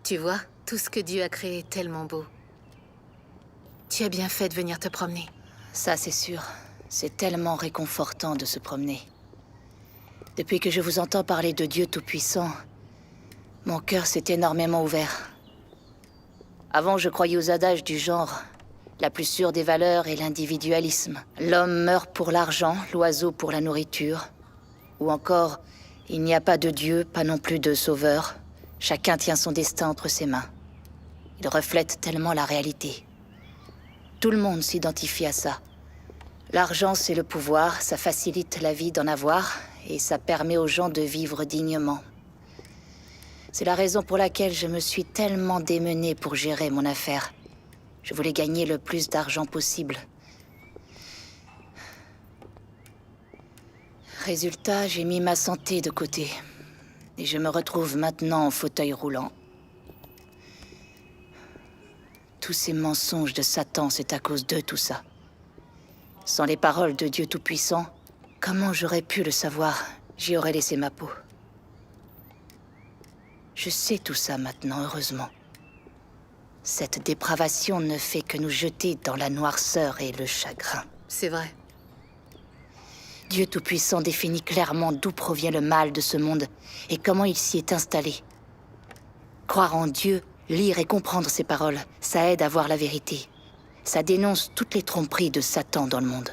Tu vois, tout ce que Dieu a créé est tellement beau. Tu as bien fait de venir te promener. Ça, c'est sûr. C'est tellement réconfortant de se promener. Depuis que je vous entends parler de Dieu Tout-Puissant, mon cœur s'est énormément ouvert. Avant, je croyais aux adages du genre. La plus sûre des valeurs est l'individualisme. L'homme meurt pour l'argent, l'oiseau pour la nourriture. Ou encore, il n'y a pas de Dieu, pas non plus de sauveur. Chacun tient son destin entre ses mains. Il reflète tellement la réalité. Tout le monde s'identifie à ça. L'argent, c'est le pouvoir, ça facilite la vie d'en avoir, et ça permet aux gens de vivre dignement. C'est la raison pour laquelle je me suis tellement démenée pour gérer mon affaire. Je voulais gagner le plus d'argent possible. Résultat, j'ai mis ma santé de côté. Et je me retrouve maintenant en fauteuil roulant. Tous ces mensonges de Satan, c'est à cause de tout ça. Sans les paroles de Dieu Tout-Puissant, comment j'aurais pu le savoir? J'y aurais laissé ma peau. Je sais tout ça maintenant, heureusement. Cette dépravation ne fait que nous jeter dans la noirceur et le chagrin. C'est vrai. Dieu Tout-Puissant définit clairement d'où provient le mal de ce monde et comment il s'y est installé. Croire en Dieu, lire et comprendre ses paroles, ça aide à voir la vérité. Ça dénonce toutes les tromperies de Satan dans le monde.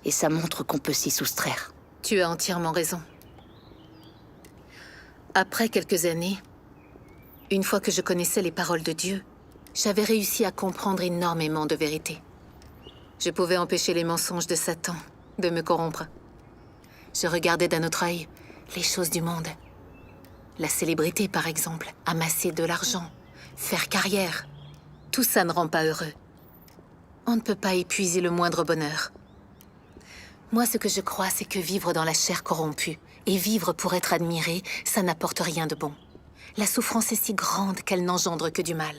Et ça montre qu'on peut s'y soustraire. Tu as entièrement raison. Après quelques années, une fois que je connaissais les paroles de Dieu, j'avais réussi à comprendre énormément de vérités. Je pouvais empêcher les mensonges de Satan de me corrompre. Je regardais d'un autre œil les choses du monde. La célébrité, par exemple, amasser de l'argent, faire carrière. Tout ça ne rend pas heureux. On ne peut pas épuiser le moindre bonheur. Moi, ce que je crois, c'est que vivre dans la chair corrompue et vivre pour être admiré, ça n'apporte rien de bon. La souffrance est si grande qu'elle n'engendre que du mal.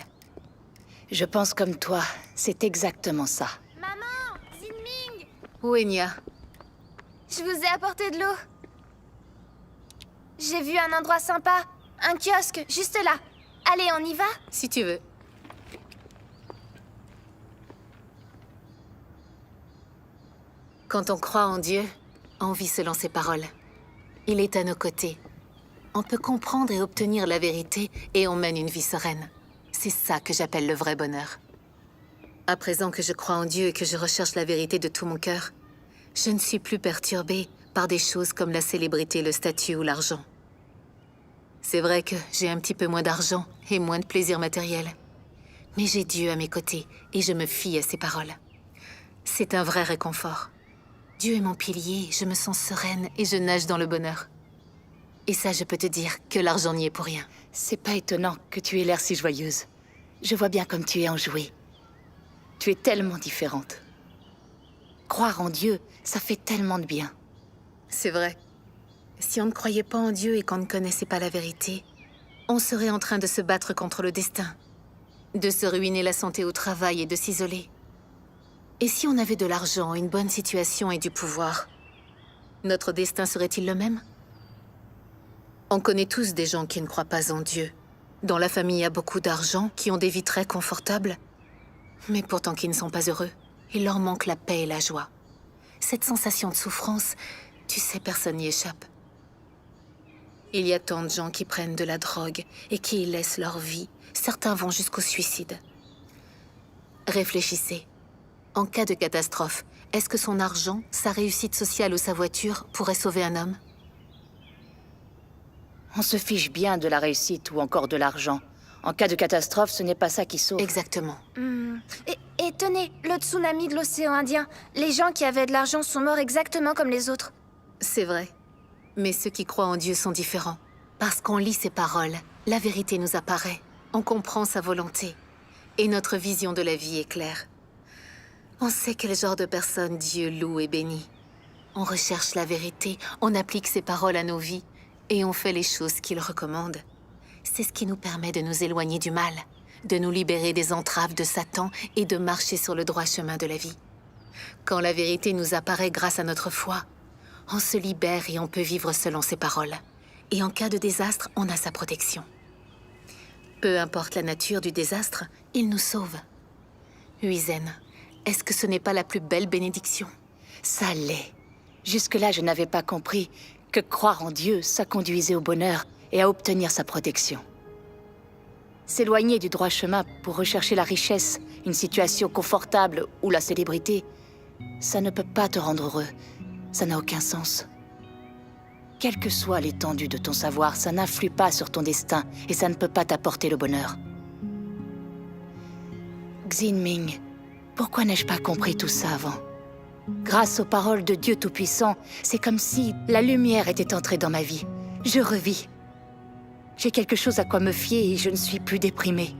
Je pense comme toi, c'est exactement ça. Maman, Zinming, Wenya, je vous ai apporté de l'eau. J'ai vu un endroit sympa, un kiosque, juste là. Allez, on y va? si tu veux. Quand on croit en Dieu, on vit selon ses paroles. Il est à nos côtés. On peut comprendre et obtenir la vérité et on mène une vie sereine. C'est ça que j'appelle le vrai bonheur. À présent que je crois en Dieu et que je recherche la vérité de tout mon cœur, je ne suis plus perturbée par des choses comme la célébrité, le statut ou l'argent. C'est vrai que j'ai un petit peu moins d'argent et moins de plaisir matériel. Mais j'ai Dieu à mes côtés et je me fie à ses paroles. C'est un vrai réconfort. Dieu est mon pilier, je me sens sereine et je nage dans le bonheur. Et ça, je peux te dire que l'argent n'y est pour rien. C'est pas étonnant que tu aies l'air si joyeuse. Je vois bien comme tu es enjouée. Tu es tellement différente. Croire en Dieu, ça fait tellement de bien. C'est vrai. Si on ne croyait pas en Dieu et qu'on ne connaissait pas la vérité, on serait en train de se battre contre le destin, de se ruiner la santé au travail et de s'isoler. Et si on avait de l'argent, une bonne situation et du pouvoir, notre destin serait-il le même? On connaît tous des gens qui ne croient pas en Dieu. Dans la famille, il y a beaucoup d'argent, qui ont des vies très confortables, mais pourtant qui ne sont pas heureux. Il leur manque la paix et la joie. Cette sensation de souffrance, tu sais, personne n'y échappe. Il y a tant de gens qui prennent de la drogue et qui y laissent leur vie. Certains vont jusqu'au suicide. Réfléchissez. En cas de catastrophe, est-ce que son argent, sa réussite sociale ou sa voiture pourraient sauver un homme? On se fiche bien de la réussite ou encore de l'argent. En cas de catastrophe, ce n'est pas ça qui sauve. Exactement. Et tenez, le tsunami de l'océan Indien. Les gens qui avaient de l'argent sont morts exactement comme les autres. C'est vrai. Mais ceux qui croient en Dieu sont différents. Parce qu'on lit ses paroles, la vérité nous apparaît. On comprend sa volonté. Et notre vision de la vie est claire. On sait quel genre de personne Dieu loue et bénit. On recherche la vérité, on applique ses paroles à nos vies, et on fait les choses qu'il recommande. C'est ce qui nous permet de nous éloigner du mal, de nous libérer des entraves de Satan et de marcher sur le droit chemin de la vie. Quand la vérité nous apparaît grâce à notre foi, on se libère et on peut vivre selon ses paroles. Et en cas de désastre, on a sa protection. Peu importe la nature du désastre, il nous sauve. Huizen, est-ce que ce n'est pas la plus belle bénédiction? Ça l'est. Jusque-là, je n'avais pas compris que croire en Dieu, ça conduisait au bonheur et à obtenir sa protection. S'éloigner du droit chemin pour rechercher la richesse, une situation confortable ou la célébrité, ça ne peut pas te rendre heureux. Ça n'a aucun sens. Quelle que soit l'étendue de ton savoir, ça n'influe pas sur ton destin et ça ne peut pas t'apporter le bonheur. Xinming, pourquoi n'ai-je pas compris tout ça avant? Grâce aux paroles de Dieu Tout-Puissant, c'est comme si la lumière était entrée dans ma vie. Je revis. J'ai quelque chose à quoi me fier et je ne suis plus déprimée.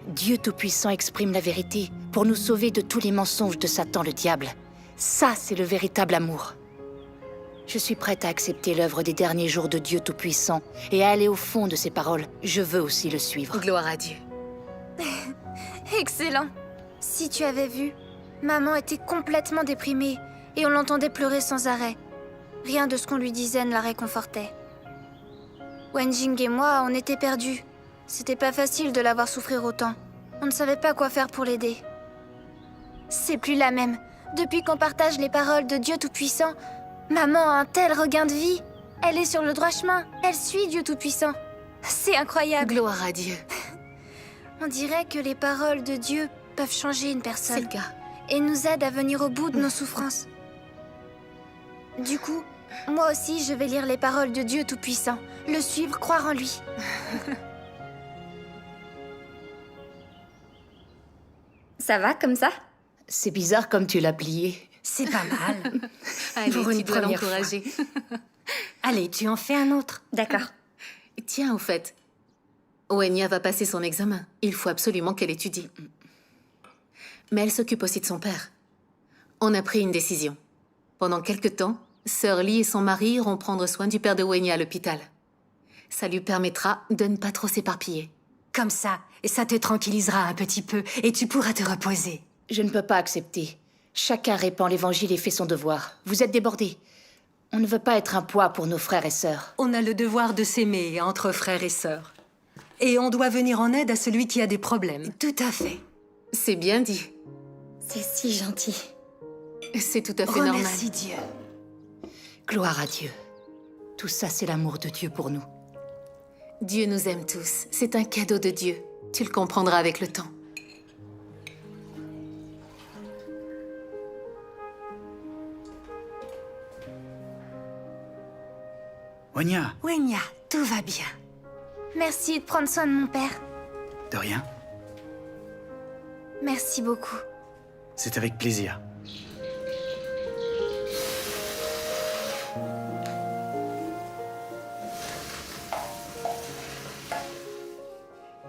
Dieu Tout-Puissant exprime la vérité pour nous sauver de tous les mensonges de Satan le diable. Ça, c'est le véritable amour. Je suis prête à accepter l'œuvre des derniers jours de Dieu Tout-Puissant et à aller au fond de ses paroles. Je veux aussi le suivre. Gloire à Dieu. Excellent. Si tu avais vu, maman était complètement déprimée et on l'entendait pleurer sans arrêt. Rien de ce qu'on lui disait ne la réconfortait. Wenjing et moi, on était perdus. C'était pas facile de la voir souffrir autant. On ne savait pas quoi faire pour l'aider. C'est plus la même. Depuis qu'on partage les paroles de Dieu Tout-Puissant, maman a un tel regain de vie. Elle est sur le droit chemin. Elle suit Dieu Tout-Puissant. C'est incroyable. Gloire à Dieu. On dirait que les paroles de Dieu peuvent changer une personne. C'est le cas. Et nous aident à venir au bout de nos souffrances. Du coup, moi aussi, je vais lire les paroles de Dieu Tout-Puissant, le suivre, croire en lui. Ça va comme ça? C'est bizarre comme tu l'as plié. C'est pas mal. Allez, Pour tu une dois première l'encourager. Allez, tu en fais un autre. D'accord. Tiens, au fait, Wenya va passer son examen. Il faut absolument qu'elle étudie. Mais elle s'occupe aussi de son père. On a pris une décision. Pendant quelque temps, Sœur Lee et son mari iront prendre soin du père de Wenya à l'hôpital. Ça lui permettra de ne pas trop s'éparpiller. Comme ça, et ça te tranquillisera un petit peu, et tu pourras te reposer. Je ne peux pas accepter. Chacun répand l'évangile et fait son devoir. Vous êtes débordés. On ne veut pas être un poids pour nos frères et sœurs. On a le devoir de s'aimer entre frères et sœurs. Et on doit venir en aide à celui qui a des problèmes. Tout à fait. C'est bien dit. C'est si gentil. C'est tout à fait normal. Remercie Dieu. Gloire à Dieu. Tout ça, c'est l'amour de Dieu pour nous. Dieu nous aime tous. C'est un cadeau de Dieu. Tu le comprendras avec le temps. Wenya, Wenya, tout va bien. Merci de prendre soin de mon père. de rien. Merci beaucoup. C'est avec plaisir.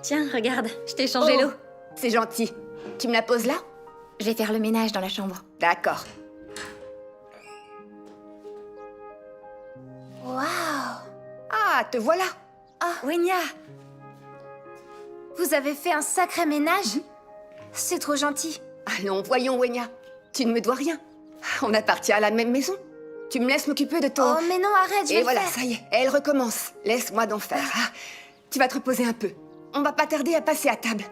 Tiens, regarde, je t'ai changé l'eau. C'est gentil. Tu me la poses là? Je vais faire le ménage dans la chambre. D'accord. Waouh! Ah, te voilà. Wenya! Vous avez fait un sacré ménage? C'est trop gentil. Allons, voyons, Wenya. Tu ne me dois rien. On appartient à la même maison. Tu me laisses m'occuper de ton... Oh, mais non, arrête, je vais Et le voilà, faire. ça y est, elle recommence. Laisse-moi d'en faire. Ah, tu vas te reposer un peu. On va pas tarder à passer à table.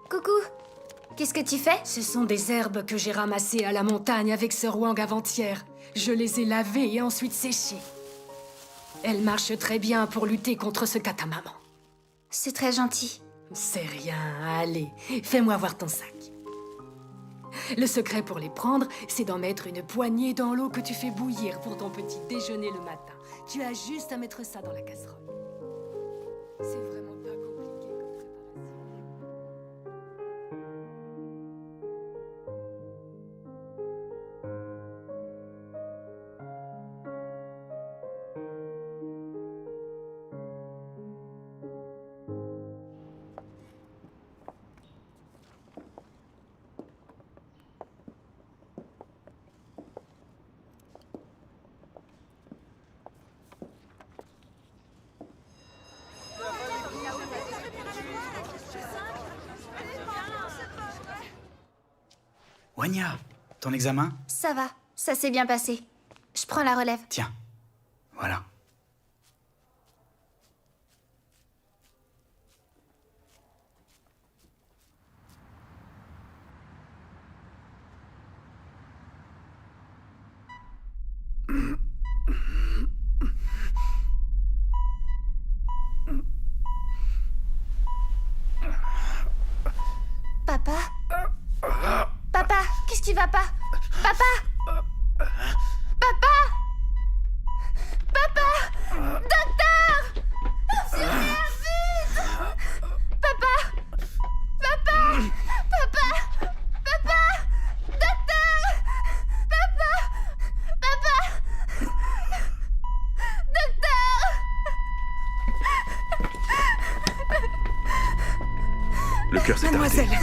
Coucou. Qu'est-ce que tu fais? Ce sont des herbes que j'ai ramassées à la montagne avec Sir Wang avant-hier. Je les ai lavées et ensuite séchées. Elles marchent très bien pour lutter contre ce catamaman. C'est très gentil. C'est rien, allez, fais-moi voir ton sac. Le secret pour les prendre, c'est d'en mettre une poignée dans l'eau que tu fais bouillir pour ton petit déjeuner le matin. Tu as juste à mettre ça dans la casserole. C'est vraiment pas compliqué comme préparation. Wenya, ton examen? Ça va, ça s'est bien passé. Je prends la relève. Tiens, voilà. Papa? Papa, qu'est-ce qui va pas? Papa? Papa? Papa? Docteur! Auxiliaire, vite! Papa! Papa! Papa! Papa! Docteur! Papa! Papa! Docteur! Le cœur s'est arrêté. Mademoiselle,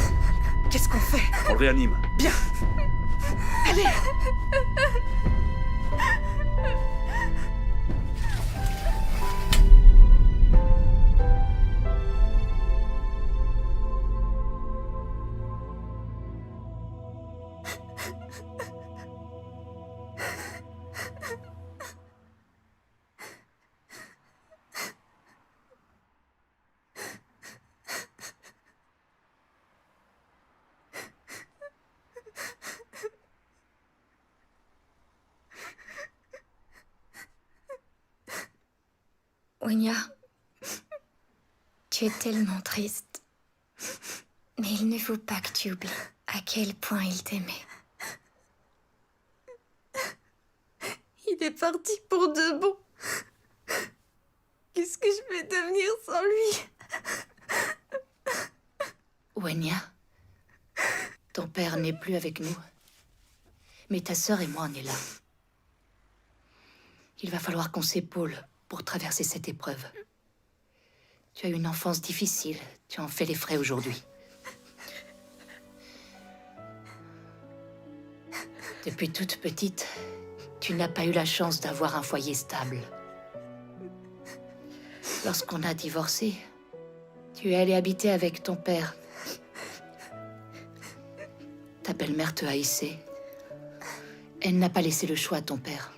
qu'est-ce qu'on fait? On le réanime. Bien. Allez. Wenya, tu es tellement triste. Mais il ne faut pas que tu oublies à quel point il t'aimait. Il est parti pour de bon. Qu'est-ce que je vais devenir sans lui? Wenya, ton père n'est plus avec nous. Mais ta sœur et moi, on est là. Il va falloir qu'on s'épaule pour traverser cette épreuve. Tu as eu une enfance difficile. Tu en fais les frais aujourd'hui. Depuis toute petite, tu n'as pas eu la chance d'avoir un foyer stable. Lorsqu'on a divorcé, tu es allée habiter avec ton père. Ta belle-mère te haïssait. Elle n'a pas laissé le choix à ton père.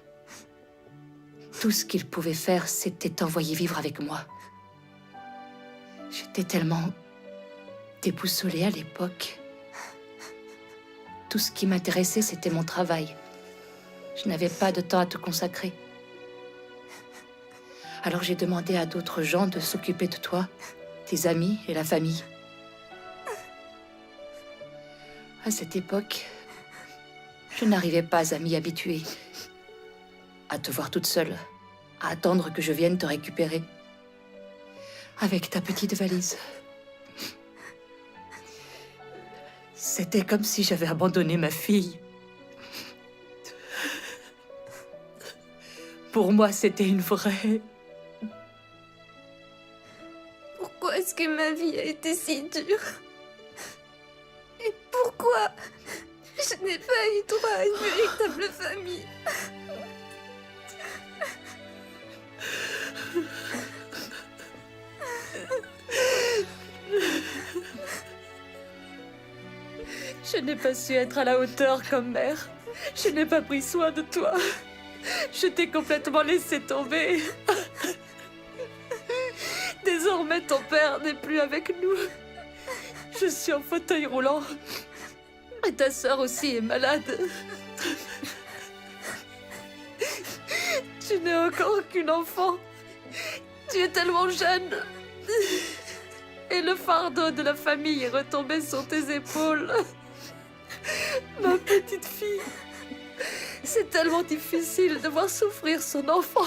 Tout ce qu'il pouvait faire, c'était t'envoyer vivre avec moi. J'étais tellement déboussolée à l'époque. Tout ce qui m'intéressait, c'était mon travail. Je n'avais pas de temps à te consacrer. Alors j'ai demandé à d'autres gens de s'occuper de toi, tes amis et la famille. À cette époque, je n'arrivais pas à m'y habituer. À te voir toute seule, à attendre que je vienne te récupérer. Avec ta petite valise. C'était comme si j'avais abandonné ma fille. Pour moi, c'était une vraie... Pourquoi est-ce que ma vie a été si dure? Et pourquoi je n'ai pas eu droit à une véritable famille? Je n'ai pas su être à la hauteur comme mère. Je n'ai pas pris soin de toi. Je t'ai complètement laissé tomber. Désormais, ton père n'est plus avec nous. Je suis en fauteuil roulant. Et ta sœur aussi est malade. Tu n'es encore qu'une enfant. Tu es tellement jeune. Et le fardeau de la famille est retombé sur tes épaules. Ma petite fille. C'est tellement difficile de voir souffrir son enfant.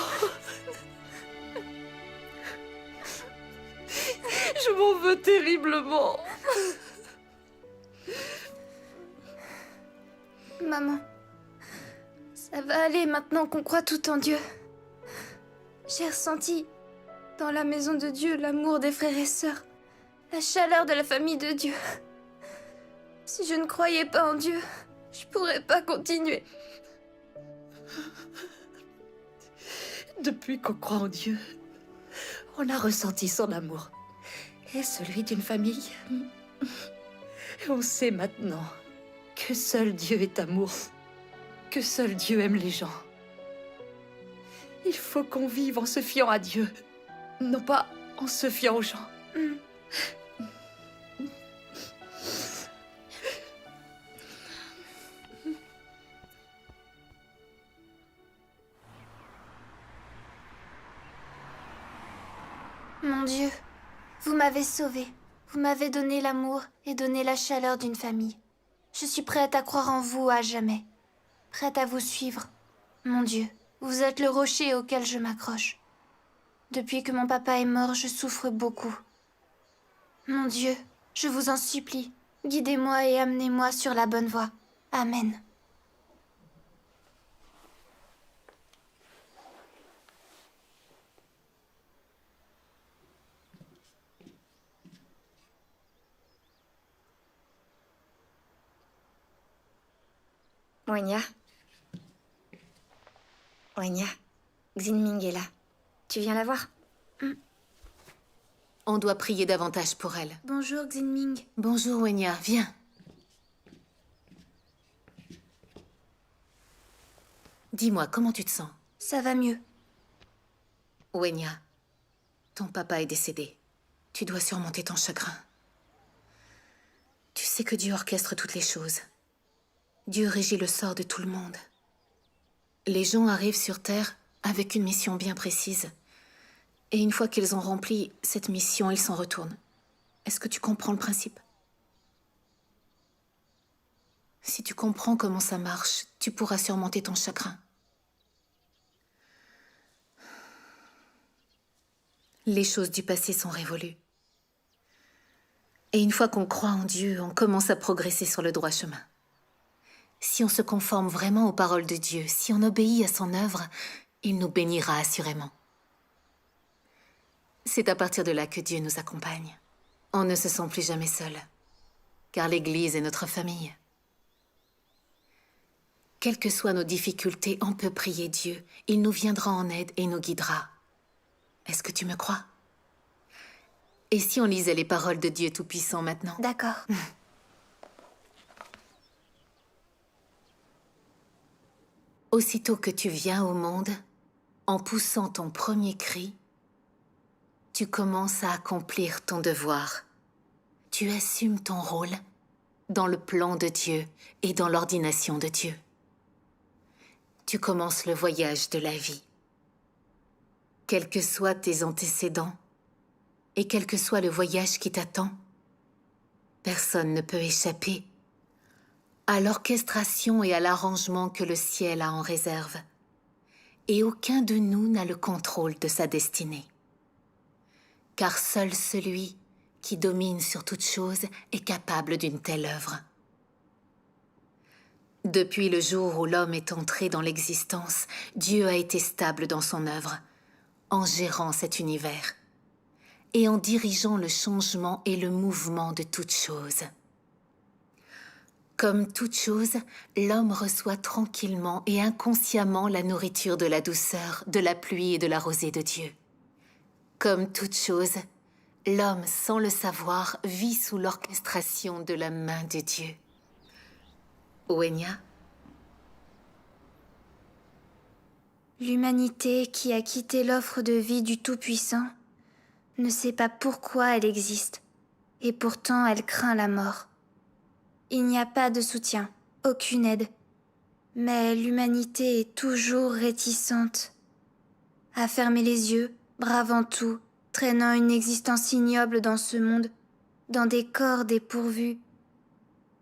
Je m'en veux terriblement. Maman, ça va aller maintenant qu'on croit tout en Dieu. J'ai ressenti dans la maison de Dieu l'amour des frères et sœurs, la chaleur de la famille de Dieu. Si je ne croyais pas en Dieu, je pourrais pas continuer. Depuis qu'on croit en Dieu, on a ressenti son amour et celui d'une famille. Et on sait maintenant que seul Dieu est amour, que seul Dieu aime les gens. Il faut qu'on vive en se fiant à Dieu, non pas en se fiant aux gens. Mon Dieu, vous m'avez sauvée. Vous m'avez donné l'amour et donné la chaleur d'une famille. Je suis prête à croire en vous à jamais. Prête à vous suivre. Mon Dieu, vous êtes le rocher auquel je m'accroche. Depuis que mon papa est mort, je souffre beaucoup. Mon Dieu, je vous en supplie, guidez-moi et amenez-moi sur la bonne voie. Amen. Wenya. Wenya, Xinming est là. Tu viens la voir? On doit prier davantage pour elle. Bonjour, Xinming. Bonjour, Wenya. Viens. Dis-moi, comment tu te sens? Ça va mieux. Wenya, ton papa est décédé. Tu dois surmonter ton chagrin. Tu sais que Dieu orchestre toutes les choses. Dieu régit le sort de tout le monde. Les gens arrivent sur Terre avec une mission bien précise. Et une fois qu'ils ont rempli cette mission, ils s'en retournent. Est-ce que tu comprends le principe? Si tu comprends comment ça marche, tu pourras surmonter ton chagrin. Les choses du passé sont révolues. Et une fois qu'on croit en Dieu, on commence à progresser sur le droit chemin. Si on se conforme vraiment aux paroles de Dieu, si on obéit à son œuvre, il nous bénira assurément. C'est à partir de là que Dieu nous accompagne. On ne se sent plus jamais seul, car l'Église est notre famille. Quelles que soient nos difficultés, on peut prier Dieu. Il nous viendra en aide et nous guidera. Est-ce que tu me crois? Et si on lisait les paroles de Dieu Tout-Puissant maintenant? D'accord. Aussitôt que tu viens au monde, en poussant ton premier cri, tu commences à accomplir ton devoir. Tu assumes ton rôle dans le plan de Dieu et dans l'ordination de Dieu. Tu commences le voyage de la vie. Quels que soient tes antécédents et quel que soit le voyage qui t'attend, personne ne peut échapper à l'orchestration et à l'arrangement que le ciel a en réserve. Et aucun de nous n'a le contrôle de sa destinée. Car seul celui qui domine sur toute chose est capable d'une telle œuvre. Depuis le jour où l'homme est entré dans l'existence, Dieu a été stable dans son œuvre, en gérant cet univers, et en dirigeant le changement et le mouvement de toute chose. Comme toute chose, l'homme reçoit tranquillement et inconsciemment la nourriture de la douceur, de la pluie et de la rosée de Dieu. Comme toute chose, l'homme, sans le savoir, vit sous l'orchestration de la main de Dieu. Wenya? L'humanité qui a quitté l'offre de vie du Tout-Puissant ne sait pas pourquoi elle existe, et pourtant elle craint la mort. Il n'y a pas de soutien, aucune aide, mais l'humanité est toujours réticente à fermer les yeux, bravant tout, traînant une existence ignoble dans ce monde, dans des corps dépourvus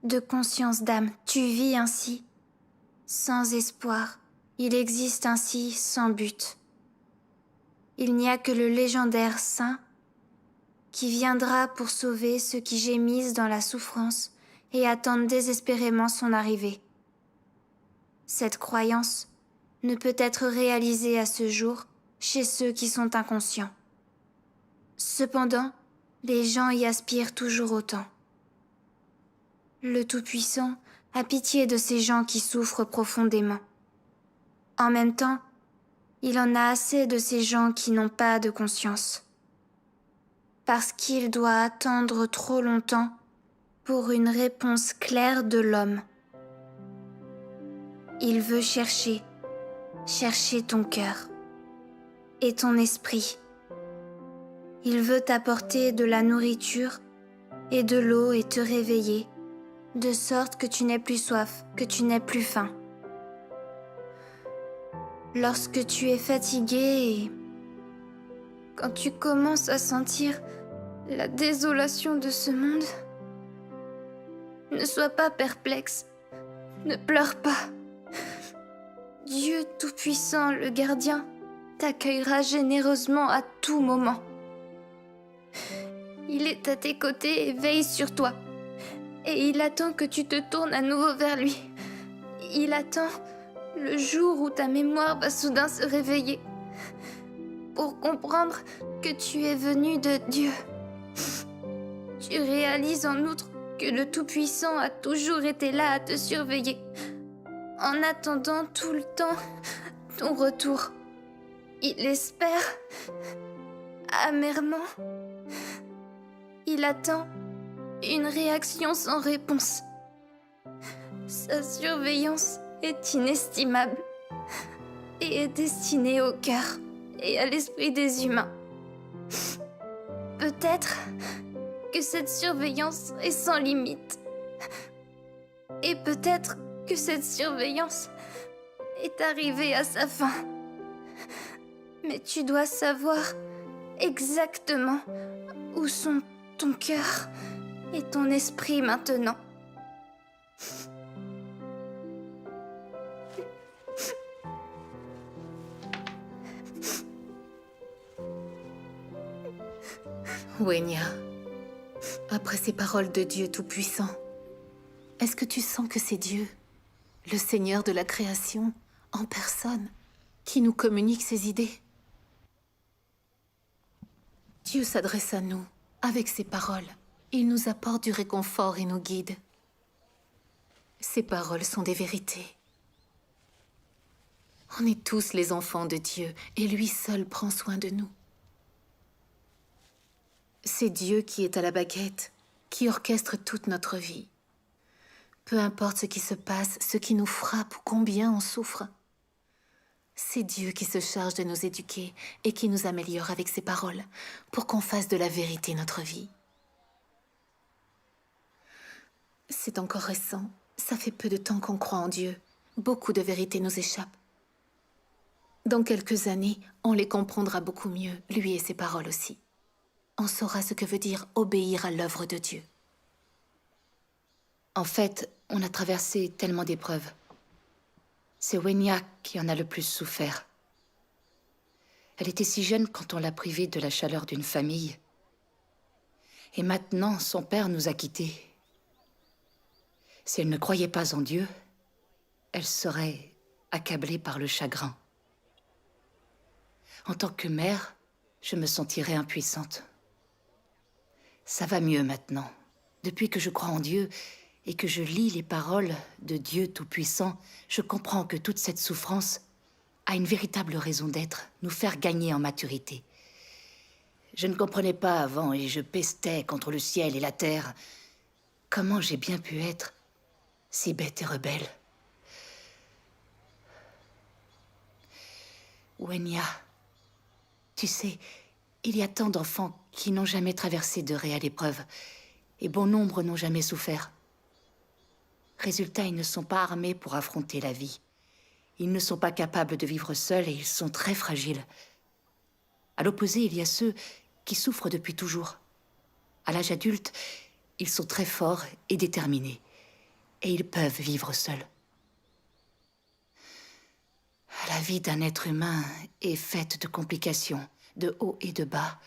de conscience d'âme. Tu vis ainsi, sans espoir. Il existe ainsi, sans but. Il n'y a que le légendaire saint qui viendra pour sauver ceux qui gémissent dans la souffrance et attendent désespérément son arrivée. Cette croyance ne peut être réalisée à ce jour chez ceux qui sont inconscients. Cependant, les gens y aspirent toujours autant. Le Tout-Puissant a pitié de ces gens qui souffrent profondément. En même temps, il en a assez de ces gens qui n'ont pas de conscience. Parce qu'il doit attendre trop longtemps pour une réponse claire de l'homme. Il veut chercher ton cœur et ton esprit. Il veut t'apporter de la nourriture et de l'eau et te réveiller, de sorte que tu n'aies plus soif, que tu n'aies plus faim. Lorsque tu es fatigué et quand tu commences à sentir la désolation de ce monde, ne sois pas perplexe, ne pleure pas. Dieu Tout-Puissant, le gardien, t'accueillera généreusement à tout moment. Il est à tes côtés et veille sur toi. Et il attend que tu te tournes à nouveau vers lui. Il attend le jour où ta mémoire va soudain se réveiller pour comprendre que tu es venu de Dieu. Tu réalises en outre que le Tout-Puissant a toujours été là à te surveiller, en attendant tout le temps ton retour. Il espère amèrement. Il attend une réaction sans réponse. Sa surveillance est inestimable et est destinée au cœur et à l'esprit des humains. Peut-être que cette surveillance est sans limite. Et peut-être que cette surveillance est arrivée à sa fin. Mais tu dois savoir exactement où sont ton cœur et ton esprit maintenant. Wenya, après ces paroles de Dieu Tout-Puissant, est-ce que tu sens que c'est Dieu, le Seigneur de la création, en personne, qui nous communique ses idées? Dieu s'adresse à nous avec ses paroles. Il nous apporte du réconfort et nous guide. Ces paroles sont des vérités. On est tous les enfants de Dieu et lui seul prend soin de nous. C'est Dieu qui est à la baguette, qui orchestre toute notre vie. Peu importe ce qui se passe, ce qui nous frappe ou combien on souffre. C'est Dieu qui se charge de nous éduquer et qui nous améliore avec ses paroles pour qu'on fasse de la vérité notre vie. C'est encore récent. Ça fait peu de temps qu'on croit en Dieu. Beaucoup de vérités nous échappent. Dans quelques années, on les comprendra beaucoup mieux, lui et ses paroles aussi. On saura ce que veut dire obéir à l'œuvre de Dieu. En fait, on a traversé tellement d'épreuves. C'est Wenya qui en a le plus souffert. Elle était si jeune quand on l'a privée de la chaleur d'une famille. Et maintenant, son père nous a quittés. Si elle ne croyait pas en Dieu, elle serait accablée par le chagrin. En tant que mère, je me sentirais impuissante. Ça va mieux maintenant. Depuis que je crois en Dieu et que je lis les paroles de Dieu Tout-Puissant, je comprends que toute cette souffrance a une véritable raison d'être, nous faire gagner en maturité. Je ne comprenais pas avant et je pestais contre le ciel et la terre. Comment j'ai bien pu être si bête et rebelle? Wenya, tu sais, il y a tant d'enfants qui n'ont jamais traversé de réelle épreuve, et bon nombre n'ont jamais souffert. Résultat, ils ne sont pas armés pour affronter la vie. Ils ne sont pas capables de vivre seuls et ils sont très fragiles. À l'opposé, il y a ceux qui souffrent depuis toujours. À l'âge adulte, ils sont très forts et déterminés, et ils peuvent vivre seuls. La vie d'un être humain est faite de complications, de hauts et de bas.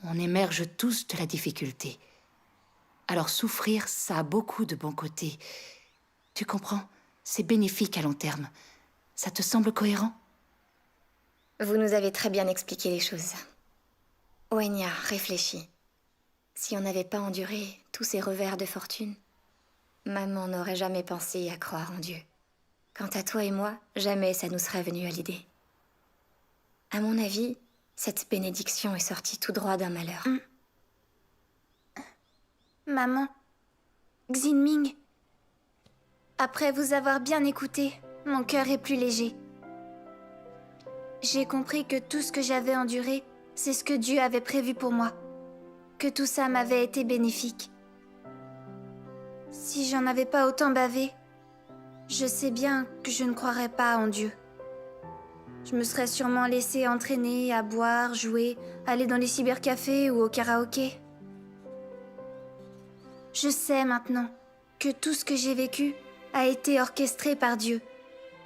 On émerge tous de la difficulté. Alors souffrir, ça a beaucoup de bons côtés. Tu comprends? C'est bénéfique à long terme. Ça te semble cohérent? Vous nous avez très bien expliqué les choses. Wenya, réfléchis. Si on n'avait pas enduré tous ces revers de fortune, maman n'aurait jamais pensé à croire en Dieu. Quant à toi et moi, jamais ça nous serait venu à l'idée. À mon avis, cette bénédiction est sortie tout droit d'un malheur. Maman, Xinming, après vous avoir bien écouté, mon cœur est plus léger. J'ai compris que tout ce que j'avais enduré, c'est ce que Dieu avait prévu pour moi. Que tout ça m'avait été bénéfique. Si j'en avais pas autant bavé, je sais bien que je ne croirais pas en Dieu. Je me serais sûrement laissée entraîner à boire, jouer, aller dans les cybercafés ou au karaoké. Je sais maintenant que tout ce que j'ai vécu a été orchestré par Dieu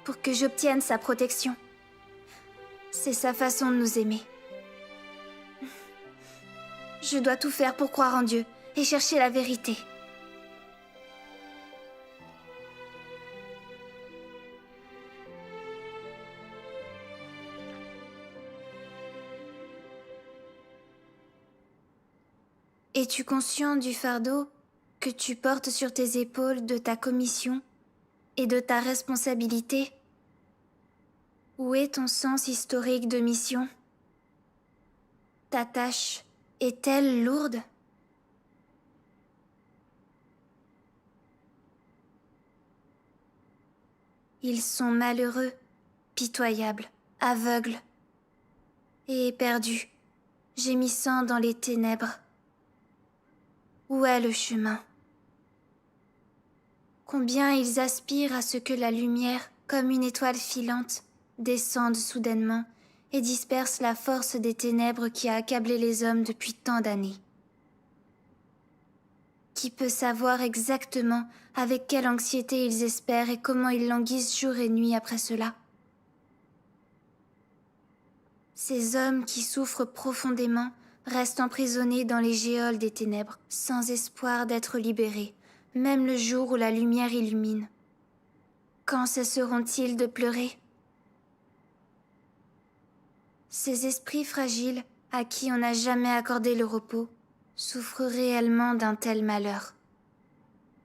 pour que j'obtienne sa protection. C'est sa façon de nous aimer. Je dois tout faire pour croire en Dieu et chercher la vérité. Es-tu conscient du fardeau que tu portes sur tes épaules de ta commission et de ta responsabilité? Où est ton sens historique de mission? Ta tâche est-elle lourde? Ils sont malheureux, pitoyables, aveugles et éperdus, gémissant dans les ténèbres. Où est le chemin? Combien ils aspirent à ce que la lumière, comme une étoile filante, descende soudainement et disperse la force des ténèbres qui a accablé les hommes depuis tant d'années. Qui peut savoir exactement avec quelle anxiété ils espèrent et comment ils languissent jour et nuit après cela? Ces hommes qui souffrent profondément restent emprisonnés dans les géoles des ténèbres, sans espoir d'être libérés, même le jour où la lumière illumine. Quand cesseront-ils de pleurer? Ces esprits fragiles, à qui on n'a jamais accordé le repos, souffrent réellement d'un tel malheur.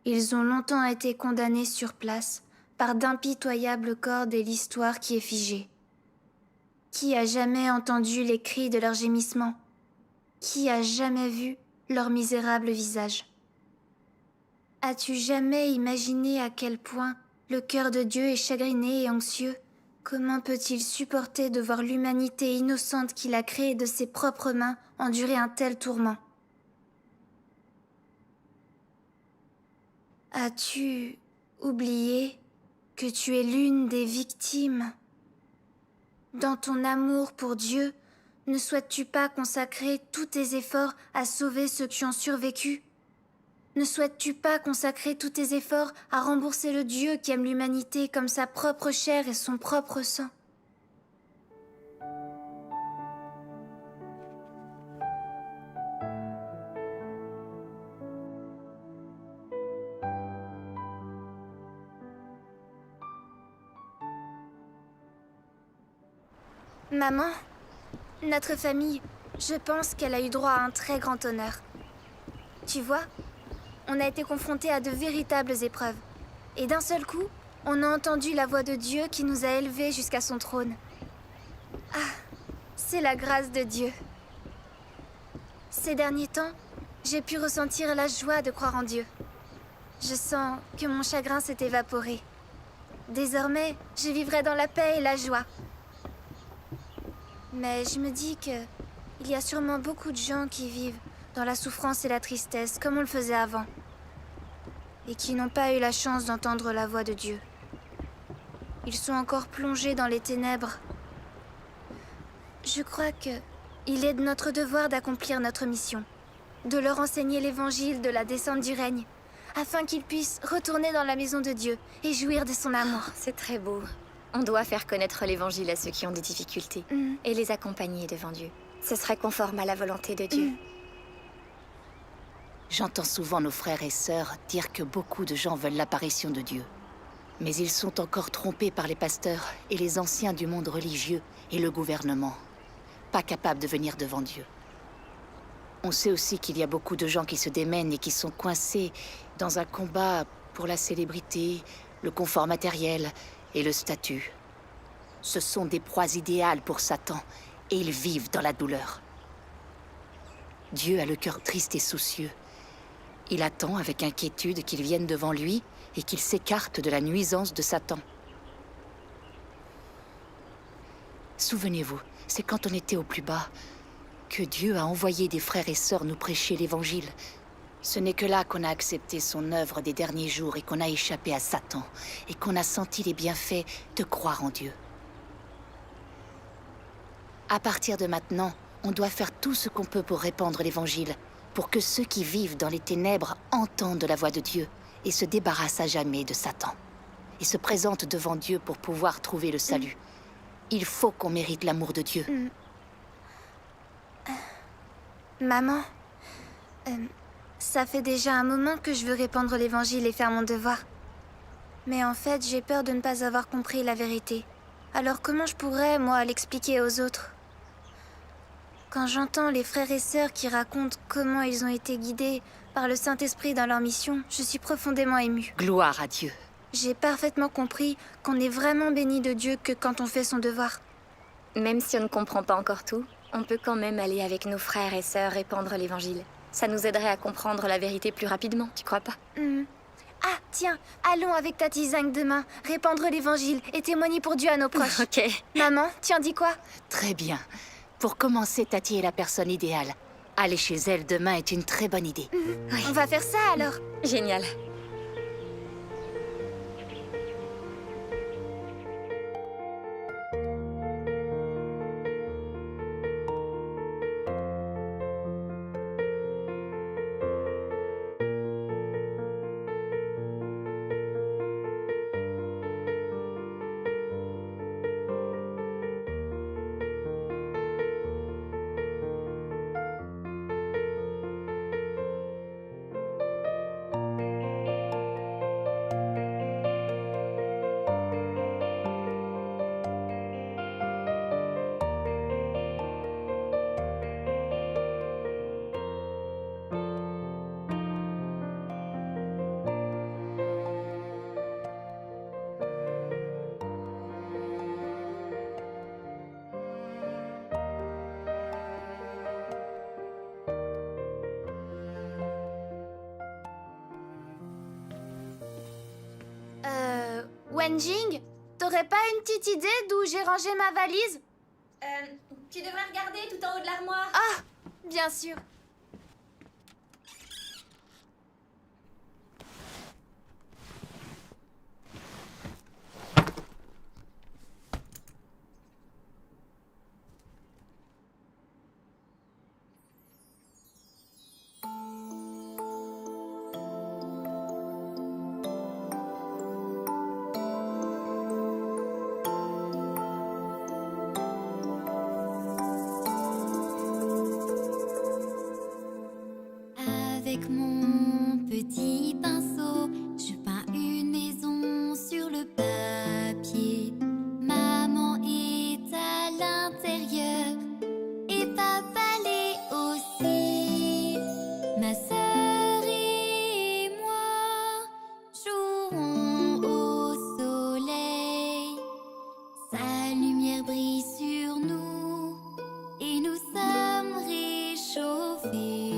Ils ont longtemps été condamnés sur place par d'impitoyables cordes et l'histoire qui est figée. Qui a jamais entendu les cris de leurs gémissements? Qui a jamais vu leur misérable visage? As-tu jamais imaginé à quel point le cœur de Dieu est chagriné et anxieux? Comment peut-il supporter de voir l'humanité innocente qu'il a créée de ses propres mains endurer un tel tourment? As-tu oublié que tu es l'une des victimes? Dans ton amour pour Dieu, ne souhaites-tu pas consacrer tous tes efforts à sauver ceux qui ont survécu? Ne souhaites-tu pas consacrer tous tes efforts à rembourser le Dieu qui aime l'humanité comme sa propre chair et son propre sang? Maman, notre famille, je pense qu'elle a eu droit à un très grand honneur. Tu vois, on a été confrontés à de véritables épreuves. Et d'un seul coup, on a entendu la voix de Dieu qui nous a élevés jusqu'à son trône. Ah, c'est la grâce de Dieu. Ces derniers temps, j'ai pu ressentir la joie de croire en Dieu. Je sens que mon chagrin s'est évaporé. Désormais, je vivrai dans la paix et la joie. Mais je me dis que il y a sûrement beaucoup de gens qui vivent dans la souffrance et la tristesse comme on le faisait avant. Et qui n'ont pas eu la chance d'entendre la voix de Dieu. Ils sont encore plongés dans les ténèbres. Je crois que il est de notre devoir d'accomplir notre mission, de leur enseigner l'évangile de la descente du règne, afin qu'ils puissent retourner dans la maison de Dieu et jouir de son amour. Oh, c'est très beau. On doit faire connaître l'évangile à ceux qui ont des difficultés et les accompagner devant Dieu. Ce serait conforme à la volonté de Dieu. J'entends souvent nos frères et sœurs dire que beaucoup de gens veulent l'apparition de Dieu. Mais ils sont encore trompés par les pasteurs et les anciens du monde religieux et le gouvernement, pas capables de venir devant Dieu. On sait aussi qu'il y a beaucoup de gens qui se démènent et qui sont coincés dans un combat pour la célébrité, le confort matériel et le statut. Ce sont des proies idéales pour Satan et ils vivent dans la douleur. Dieu a le cœur triste et soucieux. Il attend avec inquiétude qu'ils viennent devant lui et qu'ils s'écartent de la nuisance de Satan. Souvenez-vous, c'est quand on était au plus bas que Dieu a envoyé des frères et sœurs nous prêcher l'évangile. Ce n'est que là qu'on a accepté son œuvre des derniers jours et qu'on a échappé à Satan et qu'on a senti les bienfaits de croire en Dieu. À partir de maintenant, on doit faire tout ce qu'on peut pour répandre l'évangile, pour que ceux qui vivent dans les ténèbres entendent la voix de Dieu et se débarrassent à jamais de Satan et se présentent devant Dieu pour pouvoir trouver le salut. Il faut qu'on mérite l'amour de Dieu. Maman, ça fait déjà un moment que je veux répandre l'évangile et faire mon devoir. Mais en fait, j'ai peur de ne pas avoir compris la vérité. Alors comment je pourrais, moi, l'expliquer aux autres? Quand j'entends les frères et sœurs qui racontent comment ils ont été guidés par le Saint-Esprit dans leur mission, je suis profondément émue. Gloire à Dieu. J'ai parfaitement compris qu'on est vraiment béni de Dieu que quand on fait son devoir. Même si on ne comprend pas encore tout, on peut quand même aller avec nos frères et sœurs répandre l'évangile. Ça nous aiderait à comprendre la vérité plus rapidement, tu crois pas? Ah, tiens, allons avec Tati Zang demain, répandre l'évangile et témoigner pour Dieu à nos proches. Ok. Maman, tu en dis quoi? Très bien. Pour commencer, Tati est la personne idéale. Aller chez elle demain est une très bonne idée. On va faire ça alors. Génial. Wenjing, t'aurais pas une petite idée d'où j'ai rangé ma valise? Tu devrais regarder tout en haut de l'armoire. Ah, bien sûr. Avec mon petit pinceau, je peins une maison sur le papier. Maman est à l'intérieur et papa l'est aussi. Ma sœur et moi jouons au soleil. Sa lumière brille sur nous et nous sommes réchauffés.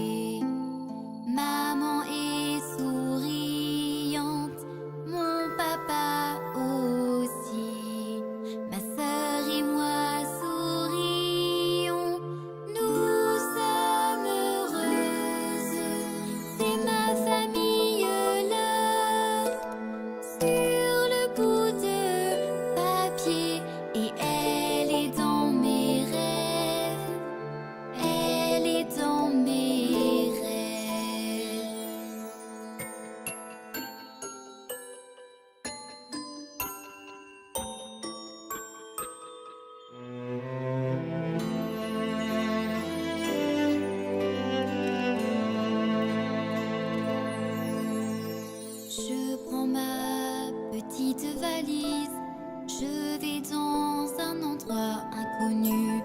Maman est souriante, mon papa aussi. Ma sœur et moi sourions, nous sommes heureuses. C'est ma famille là, sur le bout de papier. Et elle est dans mes rêves, elle est dans mes rêves. Je prends ma petite valise, je vais dans un endroit inconnu.